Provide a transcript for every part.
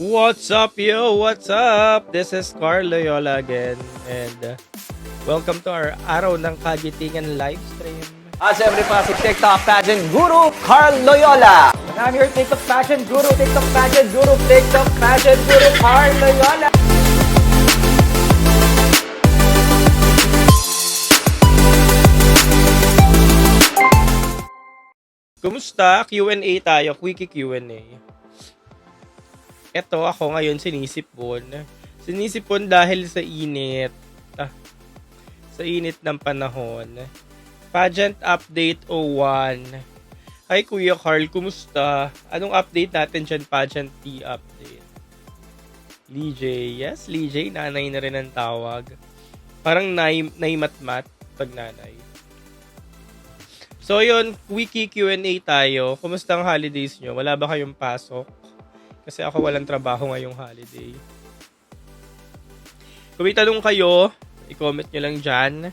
What's up, yo? What's up? This is Carl Loyola again, and welcome to our Araw ng Kagitingan live stream. Siyempre pa si TikTok pageant guru Carl Loyola. And I'm your TikTok pageant guru, TikTok pageant guru, TikTok pageant guru Carl Loyola. Kumusta? Q&A tayo, quickie Q&A. Ito, ako ngayon sinisipon. Sinisipon dahil sa init. Sa init ng panahon. Pageant Update 01. Hi Kuya Carl, kumusta? Anong update natin dyan, Pageant T update? Lijay. Yes, Lijay. Nanay na rin ang tawag. Parang nay-mat-mat pag nanay. So yun, wiki Q&A tayo. Kumusta ang holidays nyo? Wala ba kayong pasok? Kasi ako walang trabaho ngayong holiday. Kung may tanong kayo, i-comment nyo lang dyan.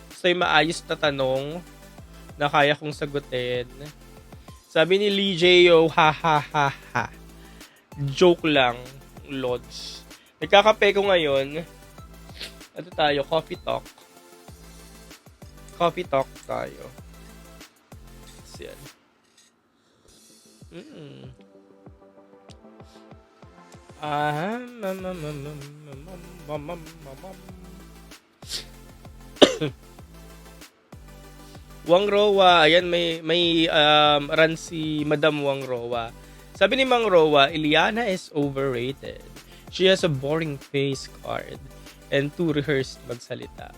Basta yung maayos na tanong na kaya kong sagutin. Sabi ni Lee J.O., ha ha ha ha. Joke lang, Lods. Nagkakape ko ngayon. Ano tayo? Coffee talk. Coffee talk tayo. Yan. Wang Rowa, ayan may run si Madam Wang Rowa. Sabi ni Mang Rowa, Iliana is overrated. She has a boring face card and too rehearsed magsalita.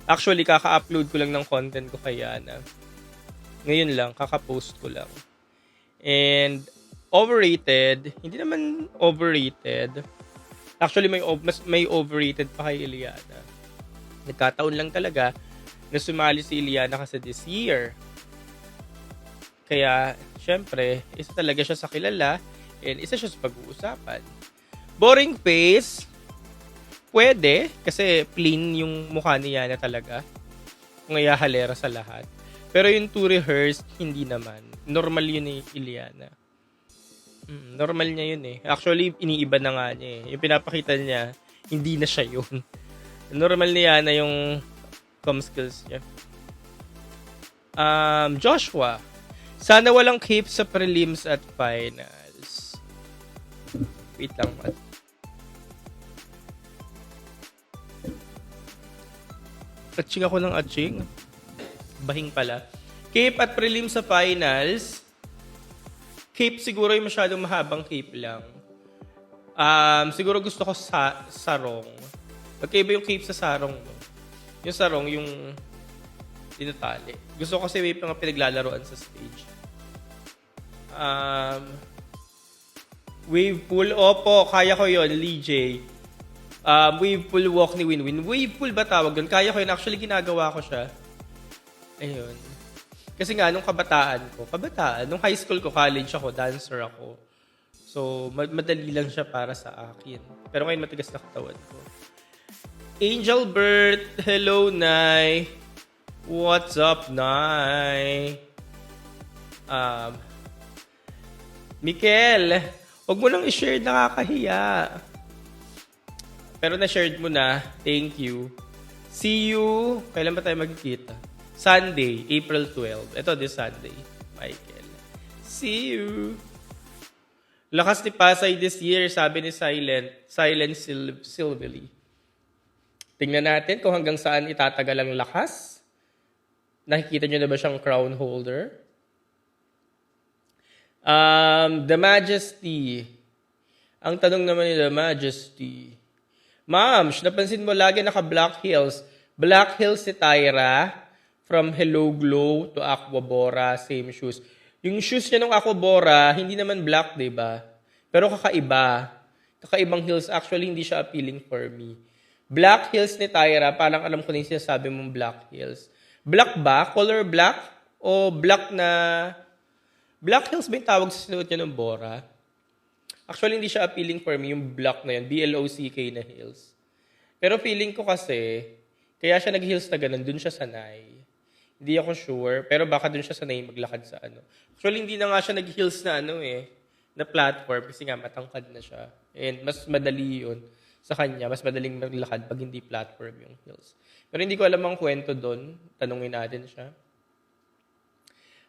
Actually, kaka-upload ko lang ng content ko kay Yana. Ngayon lang, kaka-post ko lang. And overrated, hindi naman overrated. Actually, may overrated pa kay Iliana. Nagkataon lang talaga na sumali si Iliana kasi this year. Kaya, syempre, isa talaga siya sa kilala and isa siya sa pag-uusapan. Boring face, pwede, kasi plain yung mukha ni Yana talaga. Kung halera sa lahat. Pero yung too rehearsed, hindi naman. Normal yun ni Iliana. Normal niya yun eh. Actually, iniiba na nga niya eh. Yung pinapakita niya, hindi na siya yun. Normal niya na yung com skills niya. Joshua, sana walang cape sa prelims at finals. Wait lang, man. Atching ako ng atching. Bahing pala. Cape at prelims sa finals. Cape siguro yung masyadong mahabang cape lang. Siguro gusto ko sarong. Magkaiba yung cape sa sarong. No? Yung sarong, yung tinatali. Gusto ko kasi may mga pinaglalaroan sa stage. Wave pool. Opo, kaya ko yun, Lee J. Wave pool walk ni Winwin. Wave pool ba tawag doon? Kaya ko yun. Actually, ginagawa ko siya. Ayun. Kasi nga, nung nung high school ko, college ako, dancer ako. So, madali lang siya para sa akin. Pero ngayon, matigas na katawan ko. Angel Bert, hello, Nay. What's up, Nay? Mikel, huwag mo nang i-share, nakakahiya. Pero na-shared mo na, thank you. See you. Kailan ba tayo magkikita? Sunday, April 12. Ito, this Sunday, Michael. See you. Lakas ni Pasay this year, sabi ni Silent Silvely. Tingnan natin kung hanggang saan itatagal ang lakas. Nakikita nyo na ba siyang crown holder? The Majesty. Ang tanong naman ni The Majesty. Ma'am, napansin mo lagi naka-Black Hills. Black Hills si Tyra. From Hello Glow to Aquabora, same shoes. Yung shoes niya ng Aquabora, hindi naman black, diba? Pero kakaiba. Kakaibang heels. Actually, hindi siya appealing for me. Black heels ni Tyra, parang alam ko na yung sinasabi mong black heels. Black ba? Color black? O black na... Black heels ba yung tawag sa sinuot niya ng Bora? Actually, hindi siya appealing for me, yung black na yun. BLOCK na heels. Pero feeling ko kasi, kaya siya nag-heels na ganun, dun siya sanay. Hindi ako sure, pero baka dun siya sanay maglakad sa ano. Actually, hindi na nga siya nag-heels na na platform kasi nga matangkad na siya. And mas madali yun sa kanya. Mas madaling maglakad pag hindi platform yung hills. Pero hindi ko alam ang kwento doon. Tanungin natin siya.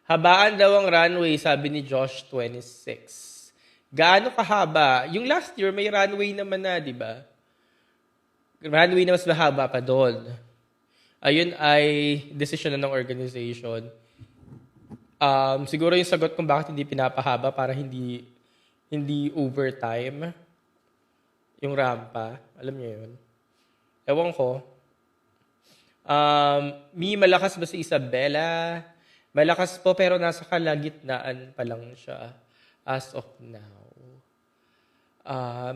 Habaan daw ang runway, sabi ni Josh 26. Gaano kahaba? Yung last year, may runway naman na, di ba? Runway na mas mahaba pa doon. Ayun ay decision na ng organization. Siguro yung sagot kung bakit hindi pinapahaba para hindi overtime yung rampa. Alam niyo yun? Ewan ko. Malakas ba si Isabela? Malakas po pero nasa kalagitnaan pa lang siya as of now.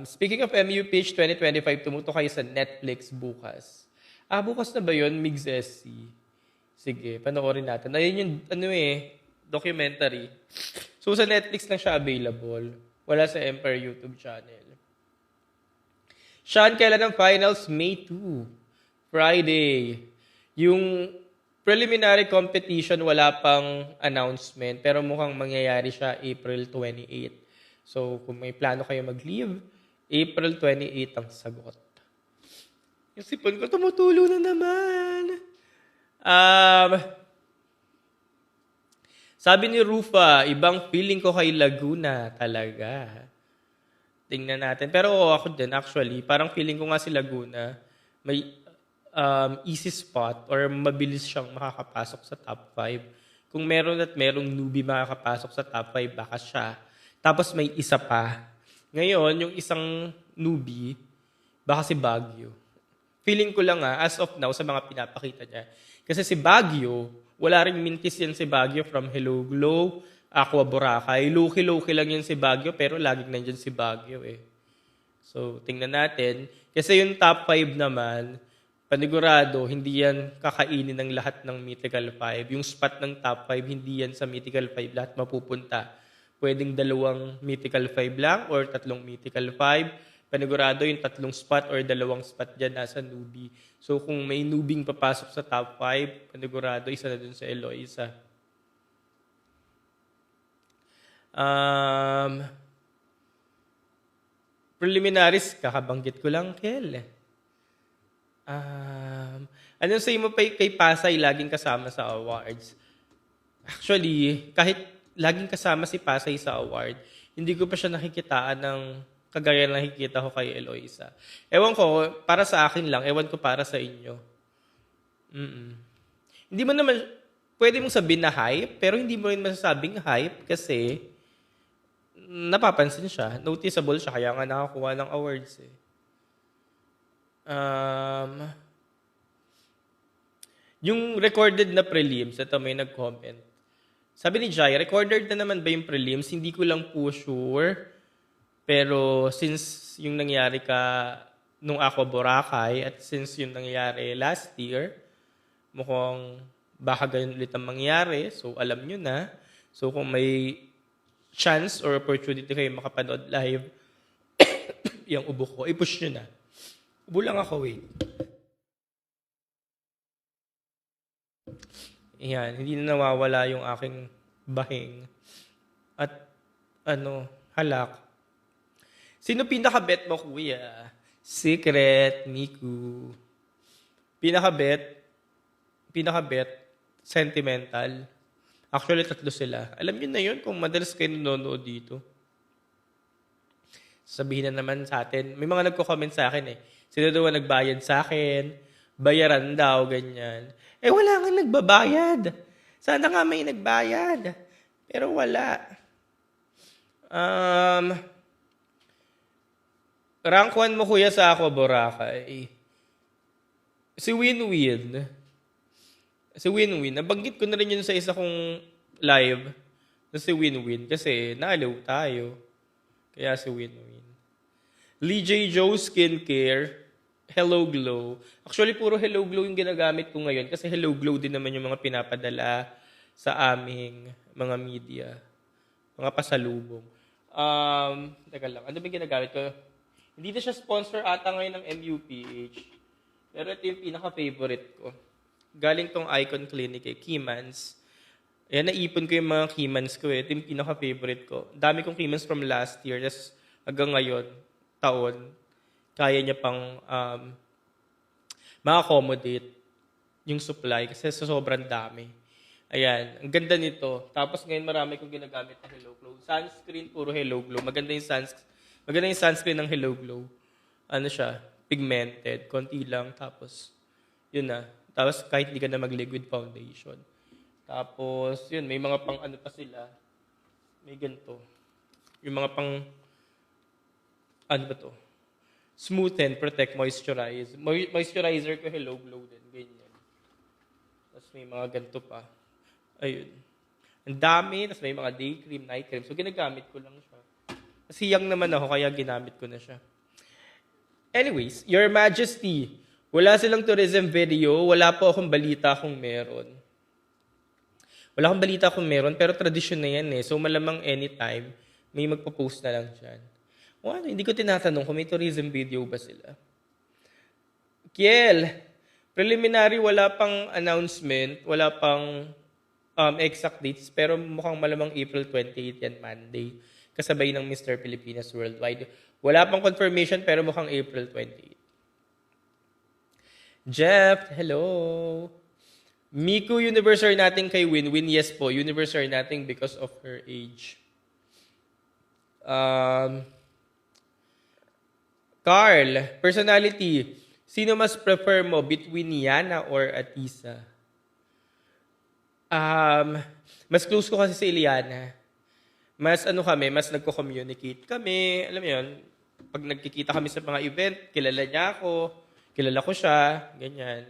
Speaking of MUPH 2025, tumuto kayo sa Netflix bukas. Bukas na ba yun? Migs SC. Sige, panoorin natin. Ayun yung, documentary. So, sa Netflix lang siya available. Wala sa Empire YouTube channel. Sean, kailan ang finals? May 2. Friday. Yung preliminary competition, wala pang announcement. Pero mukhang mangyayari siya April 28. So, kung may plano kayo mag-leave, April 28 ang sagot. Yung sipon ko, tumutulo na naman. Sabi ni Rufa, ibang feeling ko kay Laguna talaga. Tingnan natin. Pero ako din, actually, parang feeling ko nga si Laguna, may easy spot or mabilis siyang makakapasok sa top 5. Kung meron at merong newbie makakapasok sa top 5, baka siya. Tapos may isa pa. Ngayon, yung isang newbie, baka si Baguio. Feeling ko lang as of now, sa mga pinapakita niya. Kasi si Baguio, wala rin mintis yan si Baguio from Hello Glow, Aqua Boracay. Low-key lang yan si Baguio, pero laging nandyan si Baguio eh. So, tingnan natin. Kasi yung top 5 naman, panigurado, hindi yan kakainin ng lahat ng Mythical 5. Yung spot ng top 5, hindi yan sa Mythical 5 lahat mapupunta. Pwedeng 2 Mythical 5 lang or 3 Mythical 5. Panigurado yung 3 spot or 2 spot dyan nasa newbie. So kung may newbie papasok sa top 5, panigurado isa na dun sa Eloisa. Preliminaries, kakabanggit ko lang, Kel. Anong say mo kay Pasay laging kasama sa awards? Actually, kahit laging kasama si Pasay sa award, hindi ko pa siya nakikitaan ng kagaya na nakikita ko kay Eloisa. Ewan ko, para sa akin lang, ewan ko para sa inyo. Hindi mo naman, pwede mong sabihin na hype, pero hindi mo rin masasabing hype kasi napapansin siya, noticeable siya, kaya nga nakakuha ng awards eh. Yung recorded na prelims, ito may nag-comment. Sabi ni Jai, recorded na naman ba yung prelims? Hindi ko lang po sure. Pero since yung nangyari nung Aqua Boracay at since yung nangyari last year, mukhang baka ganyan ulit ang mangyari. So alam nyo na. So kung may chance or opportunity kayo makapanood live, yung ubo ko, i-push nyo na. Ubo lang ako, wait. Yan, hindi na nawawala yung aking bahing. At halak. Sino pinaka-bet mo, kuya? Secret, Miku. Pinaka-bet, sentimental. Actually, 3 sila. Alam niyo na yun kung madalas kayo nanonood dito. Sabihin na naman sa atin, may mga nagko-comment sa akin eh. Sino daw ang nagbayad sa akin? Bayaran daw, ganyan. Wala nga nagbabayad. Sana nga may nagbayad. Pero wala. Rank 1 mo kuya sa Aqua Boracay. Si Win-Win. Nabanggit ko na rin yun sa isa kong live. Si Win-Win. Kasi naaliw tayo. Kaya si Win-Win. Lee J. Joe Skincare. Hello Glow. Actually, puro Hello Glow yung ginagamit ko ngayon kasi Hello Glow din naman yung mga pinapadala sa aming mga media. Mga pasalubong. Teka lang. Ano ba yung ginagamit ko? Hindi na siya sponsor ata ngayon ng MUPH. Pero ito yung pinaka-favorite ko. Galing tong Icon Clinic Keymans. Ayan, naipon ko yung mga Keymans ko eh. Ito yung pinaka-favorite ko. Dami kong Keymans from last year. Tapos hanggang ngayon, taon, kaya niya pang ma-accommodate yung supply kasi sa sobrang dami. Ayan, ang ganda nito. Tapos ngayon marami kong ginagamit na Hello Glow. Sunscreen, puro Hello Glow. Maganda yung sunscreen ng Hello Glow. Ano siya? Pigmented. Konti lang. Tapos, yun na. Tapos kahit hindi ka na mag-liquid foundation. Tapos, yun, may mga pang ano pa sila. May ganito. Yung mga pang, ano ba to? Smoothen, protect, moisturize. Moisturizer ko, Hello Glow din. Ganyan. Tapos may mga ganito pa. Ayun. Ang dami. Tapos may mga day cream, night cream. So, ginagamit ko lang siya. Kasi young naman ako, kaya ginamit ko na siya. Anyways, Your Majesty, wala silang tourism video. Wala po akong balita kung meron. Wala akong balita kung meron, pero tradisyon na yan eh. So, malamang anytime, may magpo-post na lang dyan. O ano, hindi ko tinatanong kung may tourism video ba sila. Kiel, preliminary, wala pang announcement, wala pang exact dates, pero mukhang malamang April 28 yan, Monday. Kasabay ng Mr. Pilipinas Worldwide. Wala pang confirmation, pero mukhang April 28. Jeff, hello. Miku, universary natin kay Winwin. Yes po, universary natin because of her age. Carl, personality. Sino mas prefer mo between Yana or Atisa? Mas close ko kasi si Iliana. Mas ano kami, mas nagko-communicate kami. Alam mo yun, pag nagkikita kami sa mga event, kilala niya ako, kilala ko siya, ganyan.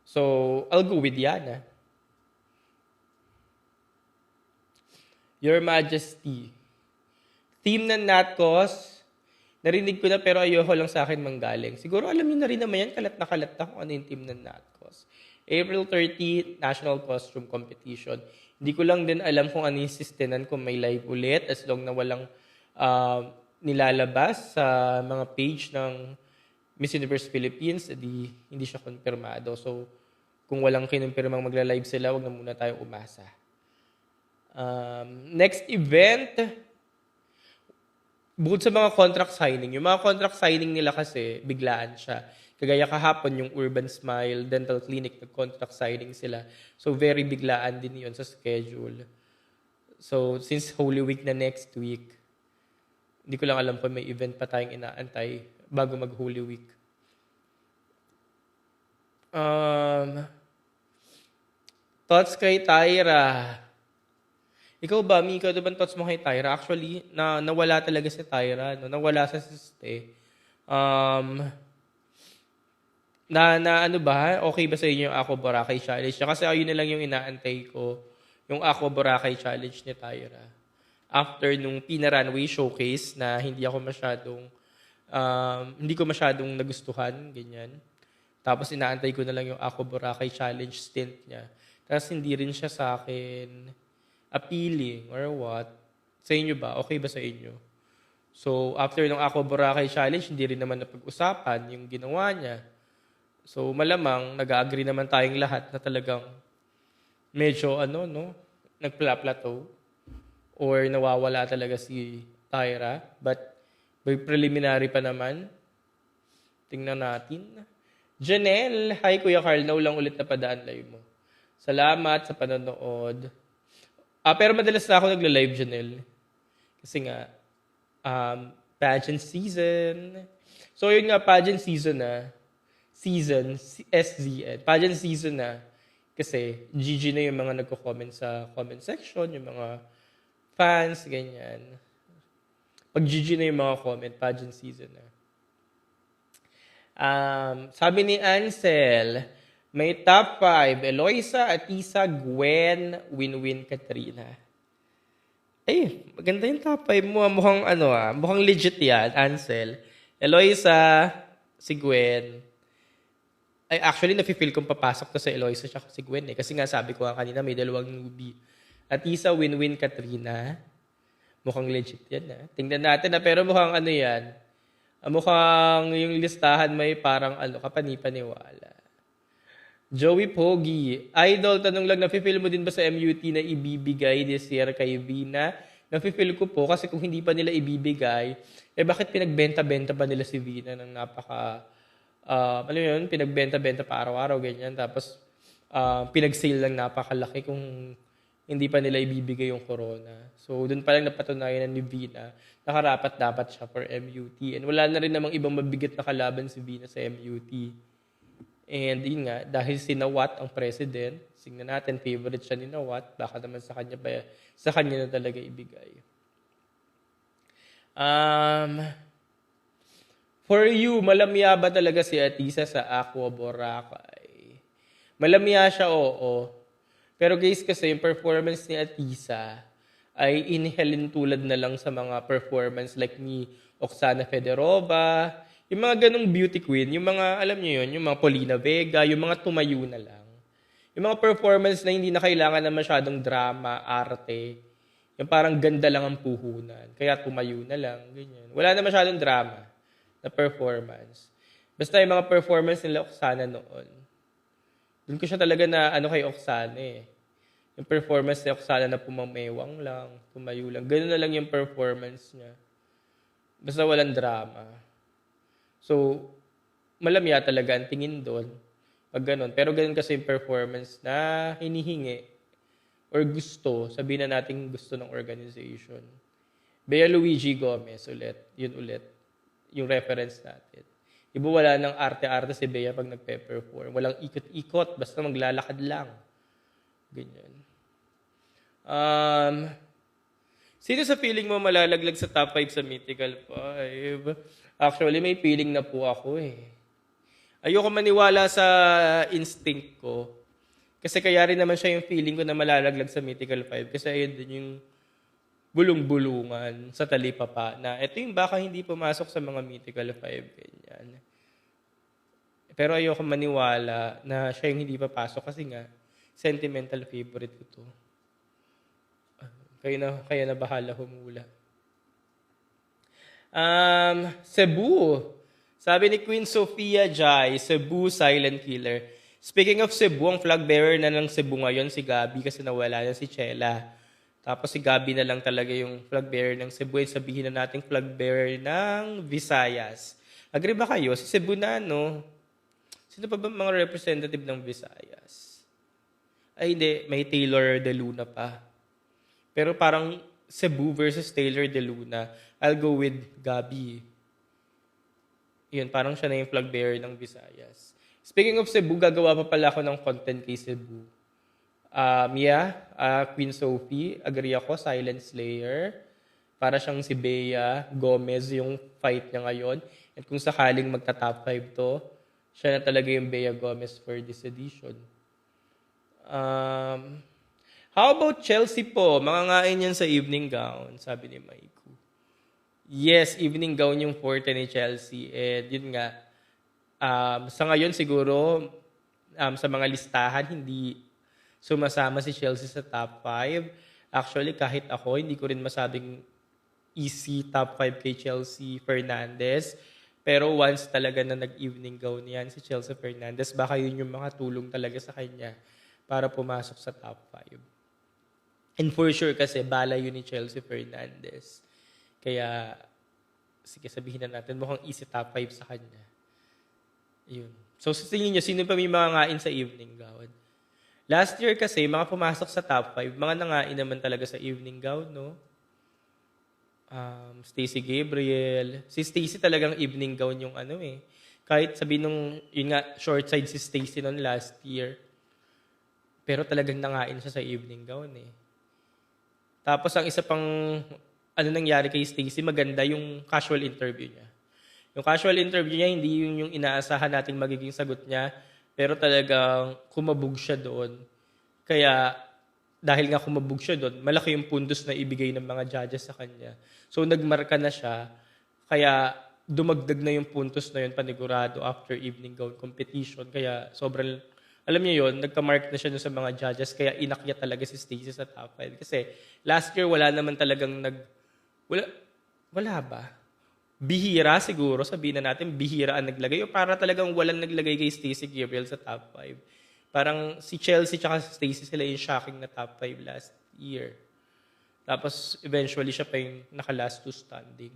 So, I'll go with Yana. Your Majesty. Team ng Natcos, narinig ko na pero ayoko lang sa akin manggaling. Siguro alam niyo na rin naman yan, kalat na kung ano yung team ng Natcos. April 30, National Costume Competition. Hindi ko lang din alam kung ano yung sistenan kung may live ulit as long na walang nilalabas sa mga page ng Miss Universe Philippines, hindi siya konfirmado. So, kung walang kinumpirmang magla-live sila, wag na muna tayong umasa. Next event, bukod sa mga contract signing, yung mga contract signing nila kasi, biglaan siya. Kagaya kahapon, yung Urban Smile Dental Clinic, nag-contract signing sila. So, very biglaan din yun sa schedule. So, since Holy Week na next week, hindi ko lang alam kung may event pa tayong inaantay bago mag-Holy Week. Thoughts kay Tyra. Ikaw ba, Mika, ano ba thoughts mo kay Tyra? Actually, nawala talaga si Tyra. No? Nawala sa siste. Ano ba? Okay ba sa inyo yung Ako Boracay Challenge? Kasi ayun na lang yung inaantay ko. Yung Ako Boracay Challenge ni Tyra. After nung pina-runway showcase na hindi ko masyadong nagustuhan, ganyan. Tapos inaantay ko na lang yung Ako Boracay Challenge stint niya. Tapos hindi rin siya sa akin appealing or what. Sa inyo ba? Okay ba sa inyo? So, after nung Ako Boracay Challenge, hindi rin naman napag-usapan yung ginawa niya. So, malamang, nag-agree naman tayong lahat na talagang medyo, nagpla-plateau or nawawala talaga si Tyra. But, by preliminary pa naman, tingnan natin. Janelle, hi Kuya Carl, naulang ulit na padaan live mo. Salamat sa panonood. Pero madalas na ako nagla-live, Janelle. Kasi nga, pageant season. So, yun nga, pageant season na. SZN. Pageant season na. Kasi GG na yung mga nagko-comment sa comment section, yung mga fans, ganyan. Pag GG na yung mga comment, pageant season na. Sabi ni Ansel, may top 5, Eloisa, Atisa, Gwen, Winwin, Katrina. Ay, maganda yung top 5 mo. Mukhang legit yan, Ansel. Eloisa, si Gwen. Ay, actually, nafe-feel kong papasok to sa Eloisa siya si Gwen eh. Kasi nga sabi ko kanina, may dalawang newbie. Atisa, Winwin, Katrina. Mukhang legit yan. Tingnan natin pero mukhang yan. Mukhang yung listahan may parang kapani-paniwala. Joey Pogi. Idol, tanong lang, nafe-feel mo din ba sa MUT na ibibigay this year kay Vina Nafe-feel ko po kasi kung hindi pa nila ibibigay, bakit pinagbenta-benta pa nila si Vina ng napaka, alam mo yun, pinagbenta-benta pa araw-araw, ganyan. Tapos, pinag-sale lang napakalaki kung hindi pa nila ibibigay yung corona. So, dun pa lang napatunayan ni Vina na karapat dapat siya for MUT. And wala na rin namang ibang mabigat na kalaban si Vina sa MUT. And yun nga, dahil si Nawat ang president, tingnan natin, favorite siya ni Nawat, baka naman sa kanya na talaga ibigay. For you, malamya ba talaga si Atisa sa Aqua Boracay? Malamya siya, oo. Pero guys, kasi yung performance ni Atisa ay inhalin tulad na lang sa mga performance like ni Oksana Federova, yung mga ganong beauty queen, yung mga, alam niyo yun, yung mga Paulina Vega, yung mga tumayo na lang. Yung mga performance na hindi na kailangan na masyadong drama, arte, yung parang ganda lang ang puhunan. Kaya tumayo na lang, ganyan. Wala na masyadong drama na performance. Basta yung mga performance nila Oksana noon. Doon ko siya talaga na kay Oksana eh. Yung performance ni Oksana na pumamewang lang, tumayo lang. Ganun na lang yung performance niya. Basta walang drama. So, malamya talaga ang tingin doon. Pag ganun. Pero ganun kasi yung performance na hinihingi or gusto, sabihin na natin gusto ng organization. Bea Luigi Gomez ulit. Yun ulit. Yung reference natin. Iba wala ng arte-arte si Bea pag nagpe-perform. Walang ikot-ikot. Basta maglalakad lang. Ganyan. Sino sa feeling mo malalaglag sa top 5 sa Mythical 5? Actually, may feeling na po ako eh. Ayoko maniwala sa instinct ko. Kasi kaya rin naman siya yung feeling ko na malalaglag sa Mythical 5. Kasi ayun din yung bulong-bulungan sa talipapa na ito yung baka hindi pumasok sa mga Mythical 5. Ganyan. Pero ayoko maniwala na siya yung hindi papasok kasi nga sentimental favorite ko to. Kaya na bahala humula. Cebu. Sabi ni Queen Sofia Jai, Cebu Silent Killer. Speaking of Cebu, ang flag bearer na ng Cebu ngayon si Gabi kasi nawala na si Chela. Tapos si Gabi na lang talaga yung flag bearer ng Cebu. Sabihin na natin flag bearer ng Visayas. Agree ba kayo? Si Cebu na, no? Sino pa ba mga representative ng Visayas? Ay, hindi. May Taylor De Luna pa. Pero parang Cebu versus Taylor De Luna. I'll go with Gabi. Yun, parang siya na yung flag bearer ng Visayas. Speaking of Cebu, gagawa pa pala ako ng content kay Cebu. Queen Sophie, agree ako, Silent Slayer. Para siyang si Bea Gomez yung fight niya ngayon. At kung sakaling magta-top 5 to, siya na talaga yung Bea Gomez for this edition. How about Chelsea po? Mangangain yan sa evening gown, sabi ni Maiku. Yes, evening gown yung forte ni Chelsea. And yun nga, sa ngayon siguro, sa mga listahan, hindi sumasama si Chelsea sa top 5. Actually, kahit ako, hindi ko rin masabing easy top 5 kay Chelsea Fernandez. Pero once talaga na nag-evening gown yan si Chelsea Fernandez, baka yun yung makatulong talaga sa kanya para pumasok sa top 5. And for sure kasi, bala yun ni Chelsea Fernandez. Kaya, sige sabihin na natin, mukhang easy top 5 sa kanya. Yun. So, sa tingin nyo, sino pa may mangangain sa evening gown? Last year kasi, mga pumasok sa top 5, mga nangain naman talaga sa evening gown, no? Stacey Gabriel. Si Stacey talagang evening gown yung Kahit sabihin nung, yun nga, short side si Stacey noon last year. Pero talagang nangain siya sa evening gown eh. Tapos ang isa pang nangyari kay Stacey, maganda yung casual interview niya. Yung casual interview niya, hindi yung inaasahan nating magiging sagot niya, pero talagang kumabog siya doon. Kaya dahil nga kumabog siya doon, malaki yung puntos na ibigay ng mga judges sa kanya. So nagmarka na siya, kaya dumagdag na yung puntos na yun panigurado after evening gown competition. Kaya sobrang, alam niyo yun, nagka-mark na siya sa mga judges, kaya inakyat talaga si Stacey sa top 5. Kasi last year wala naman talagang wala ba? Bihira siguro, sabihin na natin, bihira ang naglagay. O para talagang walang naglagay kay Stacey Gabriel sa top 5. Parang si Chelsea tsaka si Stacey sila yung shocking na top 5 last year. Tapos, eventually, siya pa yung naka-last two standing.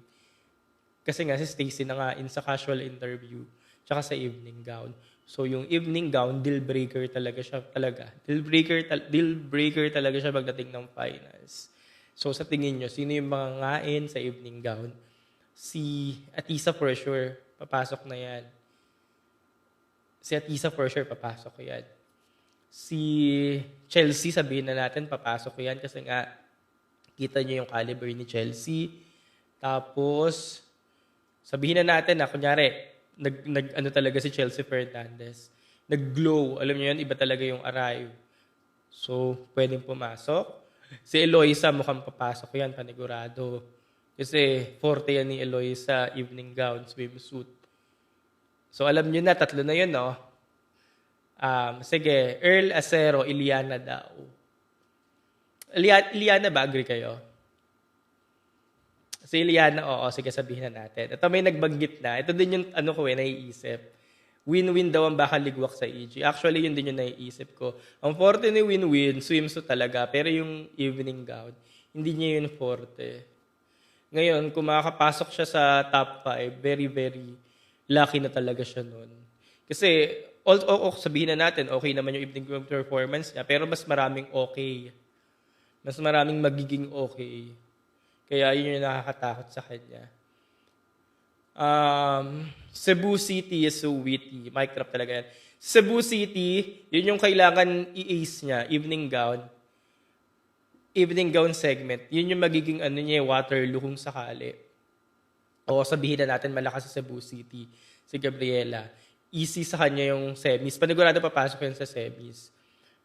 Kasi nga, si Stacy na nga in sa casual interview, tsaka sa evening gown. So, yung evening gown, deal breaker talaga siya. Deal breaker talaga siya pagdating ng finals. So, sa tingin nyo, sino yung mga ngain sa evening gown? Si Atisa for sure, papasok na yan. Si Atisa for sure, papasok yan. Si Chelsea, sabihin na natin, papasok yan kasi nga, kita nyo yung caliber ni Chelsea. Tapos, sabihin na natin na, kunyari, ano talaga si Chelsea Fernandez. Nag-glow. Alam niyo yun, iba talaga yung arrive. So, pwedeng pumasok. Si Eloisa, mukhang papasok yan, panigurado. Kasi, forte yan ni Eloisa, evening gown, swimsuit. So, alam niyo na, tatlo na yun, no? Sige, Earl Acero, Iliana daw. Iliana ba? Agree kayo? Si Iliana, oo, sige, sabihin na natin. Ito may nagbanggit na. Ito din yung naiisip. Win-win daw ang baka ligwak sa EG. Actually, yun din yung naiisip ko. Ang forte ni win-win, swimsuit talaga. Pero yung evening gown, hindi niya yun forte. Ngayon, kung makakapasok siya sa top 5, very, very lucky na talaga siya nun. Kasi, sabihin na natin, okay naman yung evening gown performance niya, pero mas maraming okay. Mas maraming magiging okay. Kaya yun yung nakakatakot sa kanya. Cebu City is so witty. Mic drop talaga yan. Cebu City, yun yung kailangan i-ace niya, evening gown. Evening gown segment. Yun yung magiging Waterloo kung sakali. O sabihin na natin malakas sa Cebu City. Si Gabriela. Easy sa kanya yung semis. Panigurado papasok yan sa semis.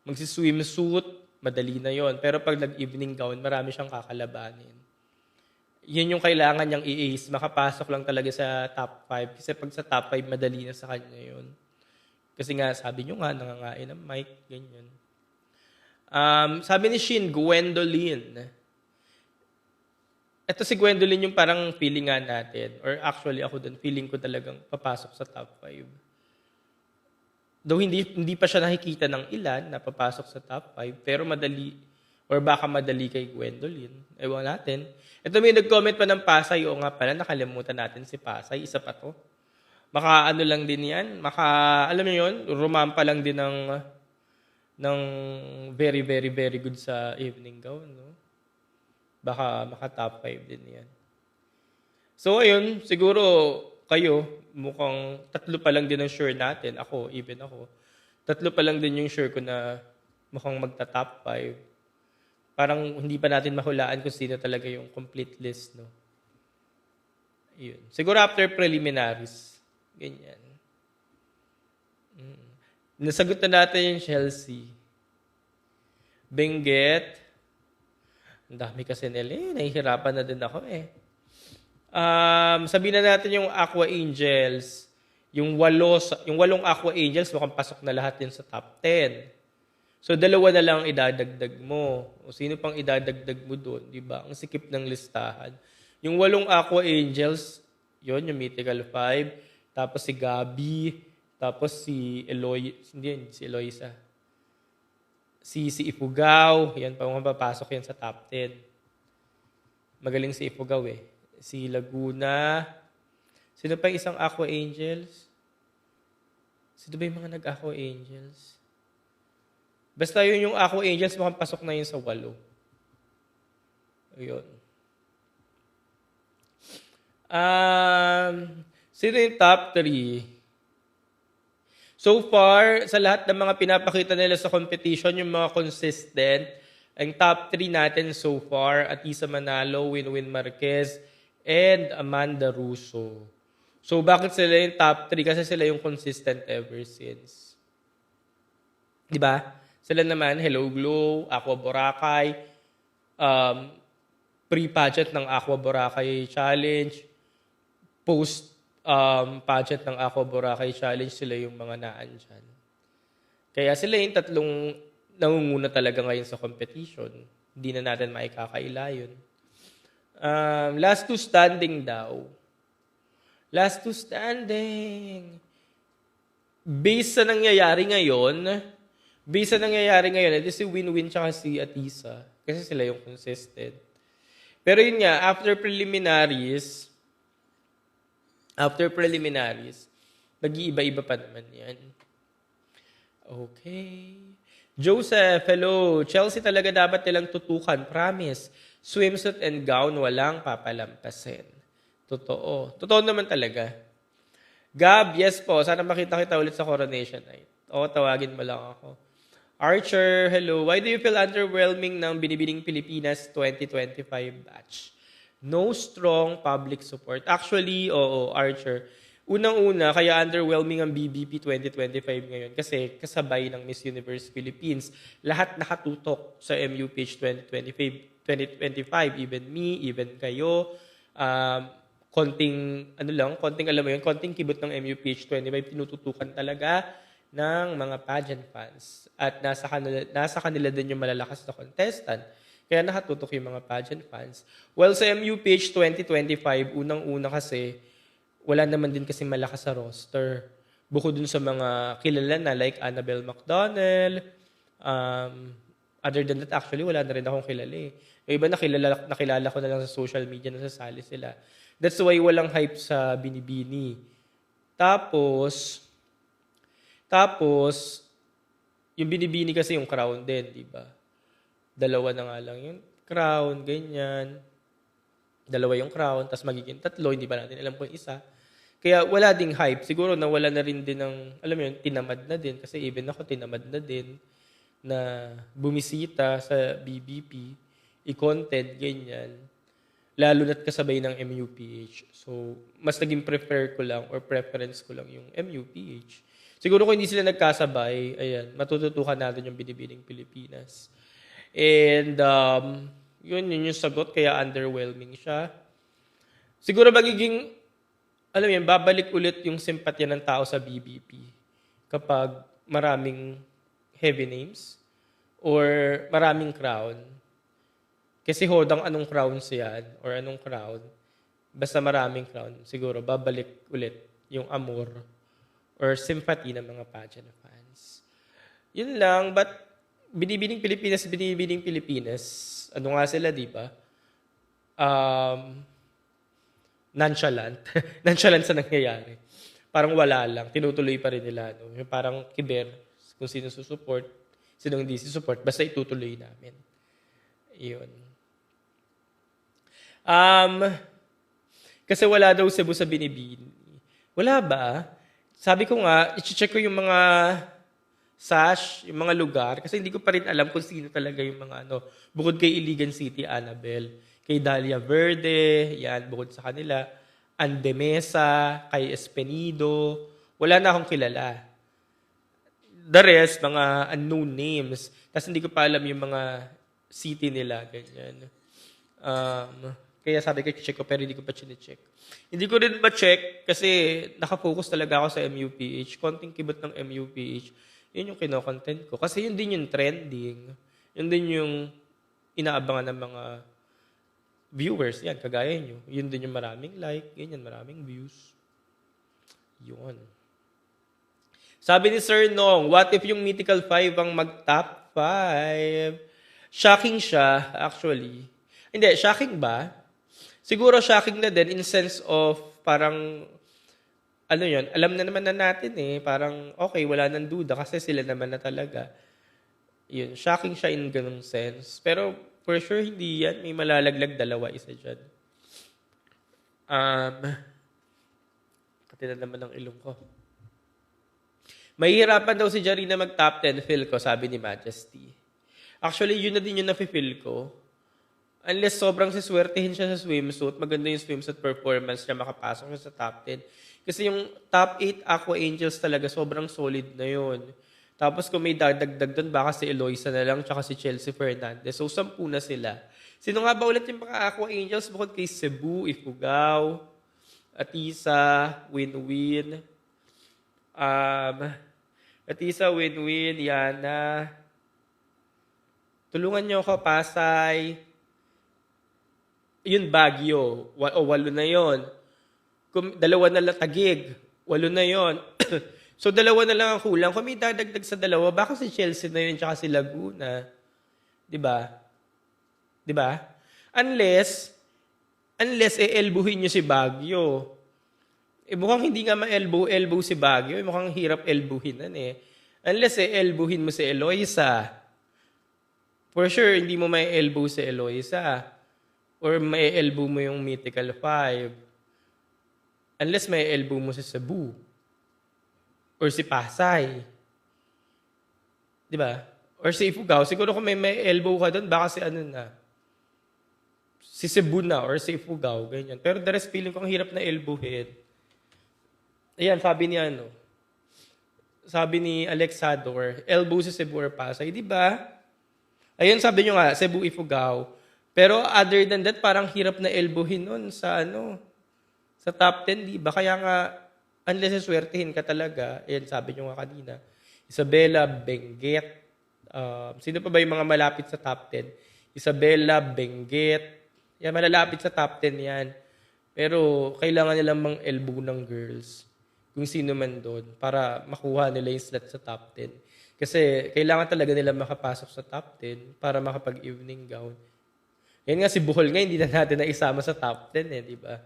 Magsiswimsuit, madali na yon. Pero pag nag-evening gown, marami siyang kakalabanin. Yun yung kailangan niyang i-ace. Makapasok lang talaga sa top 5. Kasi pag sa top 5, madali na sa kanya yun. Kasi nga, sabi nyo nga, nangangain ng mic, ganyan. Sabi ni Shin, Gwendolyn. Ito si Gwendolyn yung parang feeling nga natin. Or actually, ako dun, feeling ko talagang papasok sa top 5. Though hindi pa siya nakikita ng ilan na papasok sa top 5, pero madali, or baka madali kay Gwendolyn. Ewan natin. Ito may nag-comment pa ng Pasay. O nga pala, nakalimutan natin si Pasay. Isa pa to. Maka lang din yan. Alam niyo yun, rumampa lang din ng very, very, very good sa evening gown. No? Baka maka top 5 din yan. So, ayun, siguro kayo, mukhang tatlo pa lang din ang sure natin. Ako, even ako. Tatlo pa lang din yung sure ko na mukhang magta-top 5. Parang hindi pa natin mahulaan kung sino talaga yung complete list, no? Yun. Siguro after preliminaries. Ganyan. Nasagot na natin yung Chelsea. Benguet. Ang dami kasi nila. Nahihirapan na din ako eh. Sabihin na natin yung Aqua Angels. Yung walong Aqua Angels, mukhang pasok na lahat yun sa top 10. So, dalawa na lang idadagdag mo. O sino pang idadagdag mo doon, di ba? Ang sikip ng listahan. Yung walong Aqua Angels, yon yung Mythical 5. Tapos si Gabi. Tapos si Eloisa. Si Ifugao. Yan pa mapapasok yan sa top 10. Magaling si Ifugao eh. Si Laguna. Sino pa yung isang Aqua Angels? Sino ba yung mga nag-Aqua Angels? Basta yun yung Aqua Angels, mukhang pasok na yun sa 8. Ayun. Sino yung top 3? So far, sa lahat ng mga pinapakita nila sa competition, yung mga consistent, ang top 3 natin so far, Atisa Manalo, Winwin Marquez, and Amanda Russo. So bakit sila yung top 3? Kasi sila yung consistent ever since. Di ba? Sila naman, Hello Glow, Aqua Boracay, pre-pageant ng Aqua Boracay Challenge, post-pageant ng Aqua Boracay Challenge, sila yung mga naandyan. Kaya sila yung tatlong nangunguna talaga ngayon sa competition. Hindi na natin maikakaila yun. Last two standing daw. Last two standing. Based sa nangyayari ngayon, edi si Win-Win tsaka si Atisa. Kasi sila yung consistent. Pero yun nga, after preliminaries, nag-iiba-iba pa naman yan. Okay. Joseph, hello. Chelsea talaga dapat nilang tutukan. Promise. Swimsuit and gown, walang papalampasin. Totoo. Totoo naman talaga. Gab, yes po. Sana makita kita ulit sa Coronation Night. O, tawagin mo lang ako. Archer, hello. Why do you feel underwhelming ng Binibining Pilipinas 2025 batch? No strong public support. Actually, oo, Archer. Unang-una, kaya underwhelming ang BBP 2025 ngayon kasi kasabay ng Miss Universe Philippines. Lahat nakatutok sa MUPH 2025, even me, even kayo. Konting alam mo yun, konting kibot ng MUPH 25, tinututukan talaga ng mga pageant fans. At nasa kanila din yung malalakas na contestant. Kaya nakatutok yung mga pageant fans. Well, sa MUPH 2025, unang-una kasi, wala naman din kasi malakas sa roster. Bukod dun sa mga kilala na like Annabelle McDonnell. Other than that, actually, wala na rin akong kilala eh. Yung iba nakilala ko na lang sa social media na sasali sila. That's why walang hype sa Binibini. Tapos, yung Binibini kasi yung crown din, di ba? Dalawa na nga lang yung crown, ganyan. Dalawa yung crown, tapos magiging tatlo, hindi ba natin alam kung isa. Kaya wala ding hype. Siguro nawala na rin din ng, alam mo yun, tinamad na din. Kasi even ako tinamad na din na bumisita sa BBP, i-content, ganyan. Lalo na't kasabay ng MUPH. So, mas naging preference ko lang yung MUPH. Siguro kung hindi sila nagkasabay, ayan, matututukan natin yung Binibining Pilipinas. And, yun yung sagot, kaya underwhelming siya. Siguro magiging, alam mo yun, babalik ulit yung simpatya ng tao sa BBP kapag maraming heavy names or maraming crown. Kasi hodang anong crowns yan or anong crown, basta maraming crown, siguro babalik ulit yung amor or sympathy ng mga pageant fans. Yun lang, but Binibining Pilipinas, ano nga sila, di ba? Nonchalant. Nonchalant sa nangyayari. Parang wala lang. Tinutuloy pa rin nila. No? Yung parang kiber, kung sino susupport, sino hindi susupport, basta itutuloy namin. Iyon. Kasi wala daw Cebu sa Binibini. Wala ba? Sabi ko nga, i-check ko yung mga sash, yung mga lugar, kasi hindi ko pa rin alam kung sino talaga yung mga bukod kay Iligan City, Annabelle, kay Dalia Verde, yan, bukod sa kanila, Andemesa, kay Espenido, wala na akong kilala. The rest, mga unknown names, tapos hindi ko pa alam yung mga city nila, ganyan. Kaya sabi ko, check ko, pero hindi ko pa chinecheck. Hindi ko rin ma-check kasi nakafocus talaga ako sa MUPH. Konting kibot ng MUPH. Yun yung kino-content ko. Kasi yun din yung trending. Yun din yung inaabangan ng mga viewers. Yan, kagaya nyo. Yun din yung maraming like. Ganyan, maraming views. Yun. Sabi ni Sir Nong, what if yung Mythical 5 ang mag-top 5? Shocking siya, actually. Hindi, shocking ba? Siguro shocking na din in sense of parang yun, alam na naman na natin parang okay, wala nang duda kasi sila naman na talaga. Yun, shocking siya in ganung sense. Pero for sure, hindi yan. May malalaglag dalawa, isa dyan. Katinan naman ng ilong ko. Mahihirapan daw si Jarina mag-top 10, feel ko, sabi ni Majesty. Actually, yun na din yung nafe-feel ko. Unless sobrang siswertehin siya sa swimsuit, maganda yung swimsuit performance niya, makapasok siya sa top 10. Kasi yung top 8 Aqua Angels talaga, sobrang solid na yun. Tapos kung may dagdag doon, baka si Eloisa na lang, tsaka si Chelsea Fernandez. So, 10 na sila. Sino nga ba ulit yung mga Aqua Angels? Bukod kay Cebu, Ifugao, Atisa, Winwin, Yana. Tulungan niyo ako, Pasay. Yun, Baguio. 8 na yon. Kung 2 na lang Taguig, 8 na yon. So, 2 na lang ang kulang. Kung may dadagdag sa 2, baka si Chelsea na yun, tsaka si Laguna. Diba? Unless elbowhin nyo si Baguio. Mukhang hindi nga ma-elbow si Baguio. Mukhang hirap elbowhin Unless elbowhin mo si Eloisa. For sure, hindi mo may elbow si Eloisa. Or may elbow mo yung Mythical 5. Unless may elbow mo si Cebu. Or si Pasay. Di ba? Or si Ifugao. Siguro kung may elbow ka doon, baka si Cebu na or si Ifugao, ganyan. Pero the rest, feeling ko ang hirap na elbowhin. Ayan, sabi ni Alexador, elbow si Cebu or Pasay, di ba? Ayun, sabi nyo nga, Cebu, Ifugao. Pero other than that, parang hirap na elbowhin nun sa top 10, di ba? Kaya nga, unless swertihin ka talaga, ayan, sabi nyo nga kanina, Isabela, Benguet, sino pa ba yung mga malapit sa top 10? Isabela, Benguet, yan, malalapit sa top 10 yan. Pero kailangan nilang mang-elbow ng girls, kung sino man doon, para makuha nila yung slot sa top 10. Kasi kailangan talaga nila makapasok sa top 10 para makapag-evening gown. Yan nga, si Bohol nga, hindi na natin na isama sa top 10 di ba?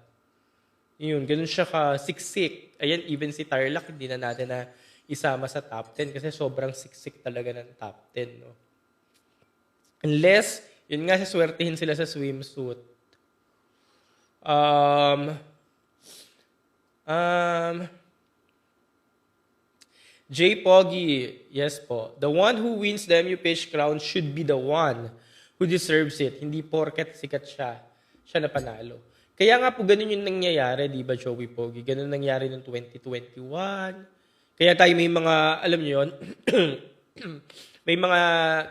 Yun, ganun siya ka-siksik. Ayan, even si Tarlac, hindi na natin na isama sa top 10 kasi sobrang siksik talaga ng top 10, no? Unless, yun nga, saswertihin sila sa swimsuit. J. Poggy, yes po. The one who wins the MUPH crown should be the one who deserves it. Hindi porket sikat siya na panalo. Kaya nga po ganun yung nangyayari, di ba, Joey Poggy? Ganun nangyari noong 2021. Kaya tayo may mga, alam niyo yun,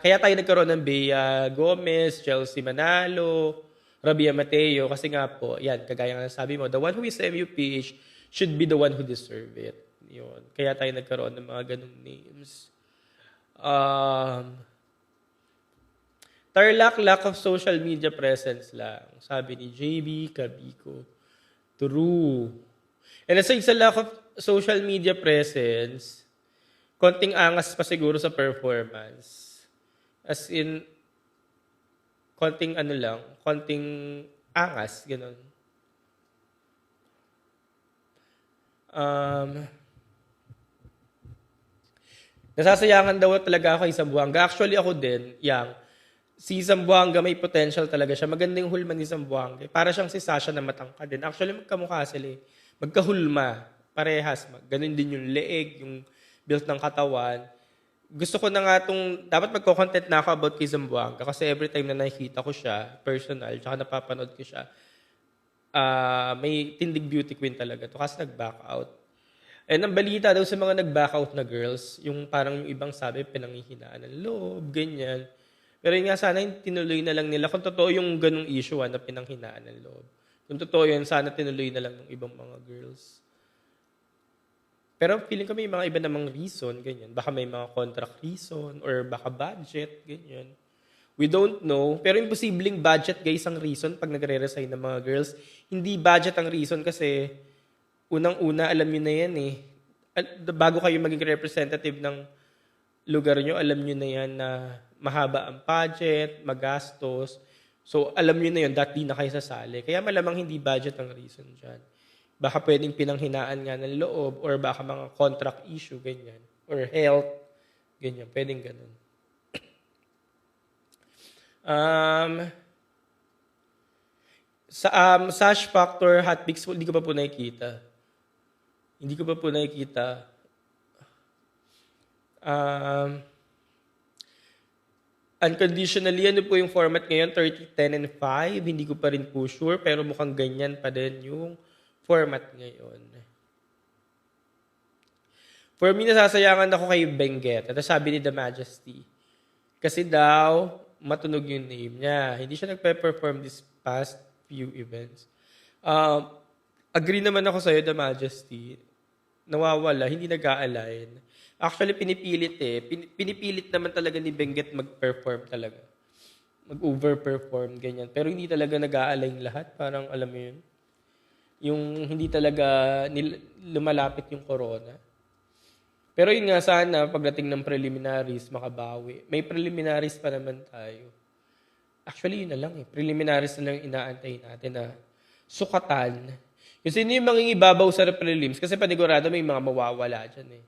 kaya tayo nagkaroon ng Bea Gomez, Chelsea Manalo, Rabia Mateo, kasi nga po, yan, kagaya nga sabi mo, the one who is MUPH should be the one who deserve it. Yun. Kaya tayo nagkaroon ng mga ganung names. Tarlac, lack of social media presence lang. Sabi ni JB Cabico. True. And aside sa lack of social media presence, konting angas pa siguro sa performance. As in, konting angas, gano'n. Nasasayangan daw talaga ako kay Zamboanga. Actually, ako din, si Zamboanga may potential talaga siya. Maganda yung hulma ni Zamboanga. Para siyang si Sasha na matangkad din. Actually, magkamukha sila Magkahulma. Parehas. Ganun din yung leeg, yung built ng katawan. Gusto ko na nga dapat magko-content na ako about kay Zamboanga kasi every time na nakikita ko siya, personal, tsaka napapanood ko siya, may tindig beauty queen talaga to kasi nag-back out. And ang balita daw sa mga nag-back out na girls, yung parang yung ibang sabi, pinanghihinaan ng loob, ganyan. Pero yun nga, sana tinuloy na lang nila. Kung totoo yung ganung issue na pinanghinaan ng loob. Kung totoo yun, sana tinuloy na lang ng ibang mga girls. Pero feeling ko may mga iba namang reason, ganyan. Baka may mga contract reason, or baka budget, ganyan. We don't know. Pero imposibleng budget, guys, ang reason pag nagre-resign ng mga girls. Hindi budget ang reason kasi unang-una, alam nyo na yan Bago kayo maging representative ng lugar nyo, alam nyo na yan na mahaba ang budget, magastos. So, alam nyo na yun, di na kayo sasali. Kaya malamang hindi budget ang reason dyan. Baka pwedeng pinanghinaan nga ng loob or baka mga contract issue, ganyan. Or health, ganyan. Pwedeng ganun. Sash Factor, Hotpix, hindi ko pa po nakikita. Unconditionally, ano po yung format ngayon? 30, 10, and 5. Hindi ko pa rin po sure, pero mukhang ganyan pa din yung format ngayon. For me, nasasayangan ako kay Benguet. At sabi ni The Majesty, kasi daw, matunog yung name niya. Hindi siya nagpe-perform this past few events. Agree naman ako sa'yo, The Majesty. Nawawala, hindi nag-a-align. Actually, pinipilit Pinipilit naman talaga ni Benguet mag-perform talaga. Mag-overperform, ganyan. Pero hindi talaga nag-a-align lahat. Parang, alam mo yun, yung hindi talaga lumalapit yung corona. Pero yun nga, sana, pagdating ng preliminaries, makabawi. May preliminaries pa naman tayo. Actually, yun na lang eh. Preliminaries na lang yung inaantay natin na sukatan. Kasi yun yung mangingibabaw sa prelims. Kasi panigurado may mga mawawala dyan eh.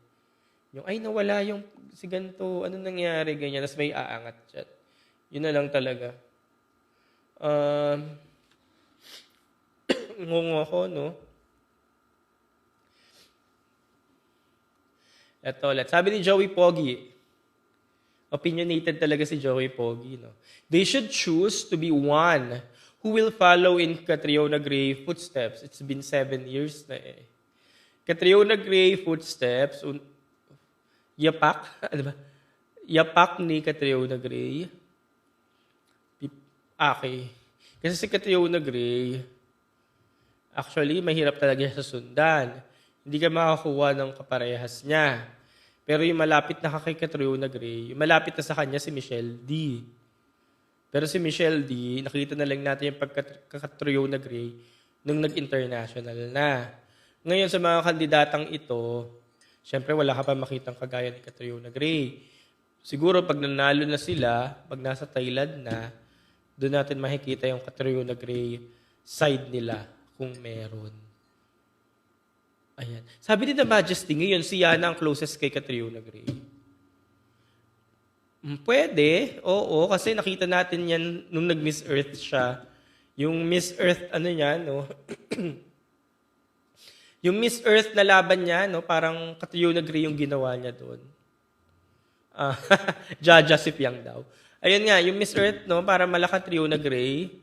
Yung, ay, nawala yung si ganito. Ano nangyari? Ganyan. Tapos may aangat dyan. Yun na lang talaga. Ngungo ako, no? Ito ulit. Sabi ni Joey Pogi, opinionated talaga si Joey Pogi, no? They should choose to be one who will follow in Catriona Gray footsteps. It's been 7 years na eh. Catriona Gray footsteps, yapak, ano ba? Yapak ni Catriona Gray. Okay. Kasi si Catriona Gray, actually, mahirap talaga siya sa sundan. Hindi ka makakuha ng kaparehas niya. Pero yung malapit na kay Catriona Gray, yung malapit na sa kanya si Michelle D. Pero si Michelle D, nakita na lang natin yung pagka-Catriona Gray nung nag-international na. Ngayon sa mga kandidatang ito, syempre wala ka pa makitang kagaya ni Catriona Gray. Siguro pag nanalo na sila, pag nasa Thailand na, doon natin makikita yung Catriona Gray side nila kung meron. Ayan. Sabi ni The Majesty, ngayon si Yana ang closest kay Catriona Gray. Pwede, oo, kasi nakita natin yan nung nag-Miss Earth siya. Yung Miss Earth, ano niya, no? Yung Miss Earth na laban niya, no? Parang Catriona Gray yung ginawa niya doon. Jaja si Piang daw. Ayun nga, yung Miss Earth, no? Para mala Catriona Gray.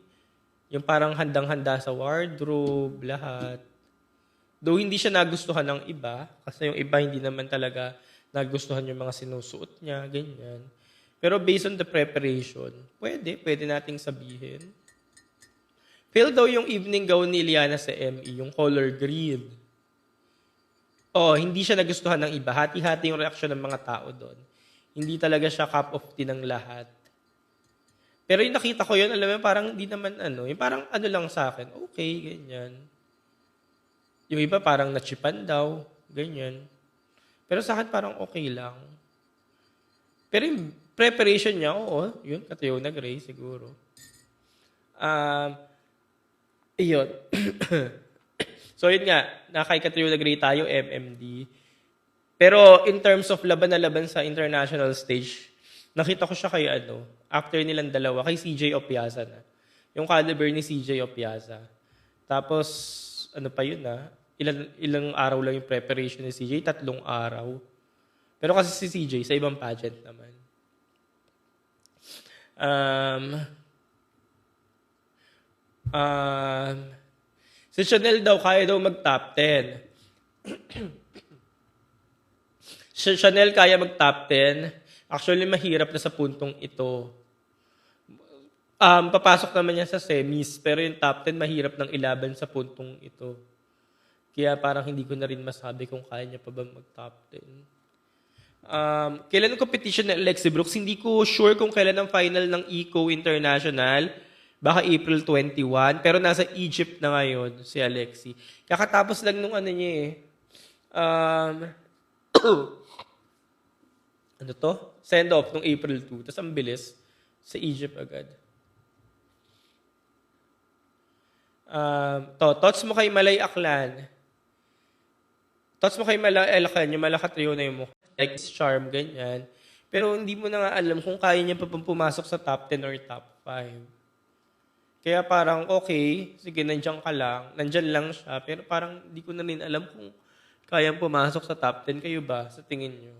Yung parang handang-handa sa wardrobe, lahat. Though hindi siya nagustuhan ng iba, kasi yung iba hindi naman talaga nagustuhan yung mga sinusuot niya, ganyan. Pero based on the preparation, pwede nating sabihin. Feel daw yung evening gown ni Liana sa ME, yung color green. Hindi siya nagustuhan ng iba. Hati-hati yung reaksyon ng mga tao doon. Hindi talaga siya cup of tea ng lahat. Pero yung nakita ko yun, alam mo, parang hindi naman yung parang ano lang sa akin, okay, ganyan. Yung iba parang nachipan daw, ganyan. Pero sa akin parang okay lang. Pero yung preparation niya, yun, Catriona Gray siguro. Iyon. So yun nga, kay Catriona Gray tayo, MMD. Pero in terms of laban na laban sa international stage, nakita ko siya kay actor nilang dalawa, kay CJ Opiaza na. Yung caliber ni CJ Opiaza. Tapos, ano pa yun ilang araw lang yung preparation ni CJ, 3 araw. Pero kasi si CJ, sa ibang pageant naman. Si Chanel daw, kaya daw mag-top 10. Si Chanel kaya mag-top 10. Actually, mahirap na sa puntong ito. Papasok naman niya sa semis, pero yung top 10 mahirap nang ilaban sa puntong ito. Kaya parang hindi ko na rin masabi kung kaya niya pa ba mag-top 10. Kailan ang competition ng Alexi Brooks? Hindi ko sure kung kailan ang final ng Eco International. Baka April 21. Pero nasa Egypt na ngayon si Alexi. Kakatapos lang nung niya send off nung April 2. Tapos ang bilis sa Egypt agad. Thoughts mo kay Malay Aklan. Thoughts mo kay Malay Aklan, yung Catriona yung mukha. Like, charm, ganyan. Pero hindi mo na nga alam kung kaya niya pa pumasok sa top 10 or top 5. Kaya parang, okay, sige, nandiyan ka lang. Nandiyan lang siya. Pero parang hindi ko na rin alam kung kaya pumasok sa top 10. Kayo ba, sa tingin niyo?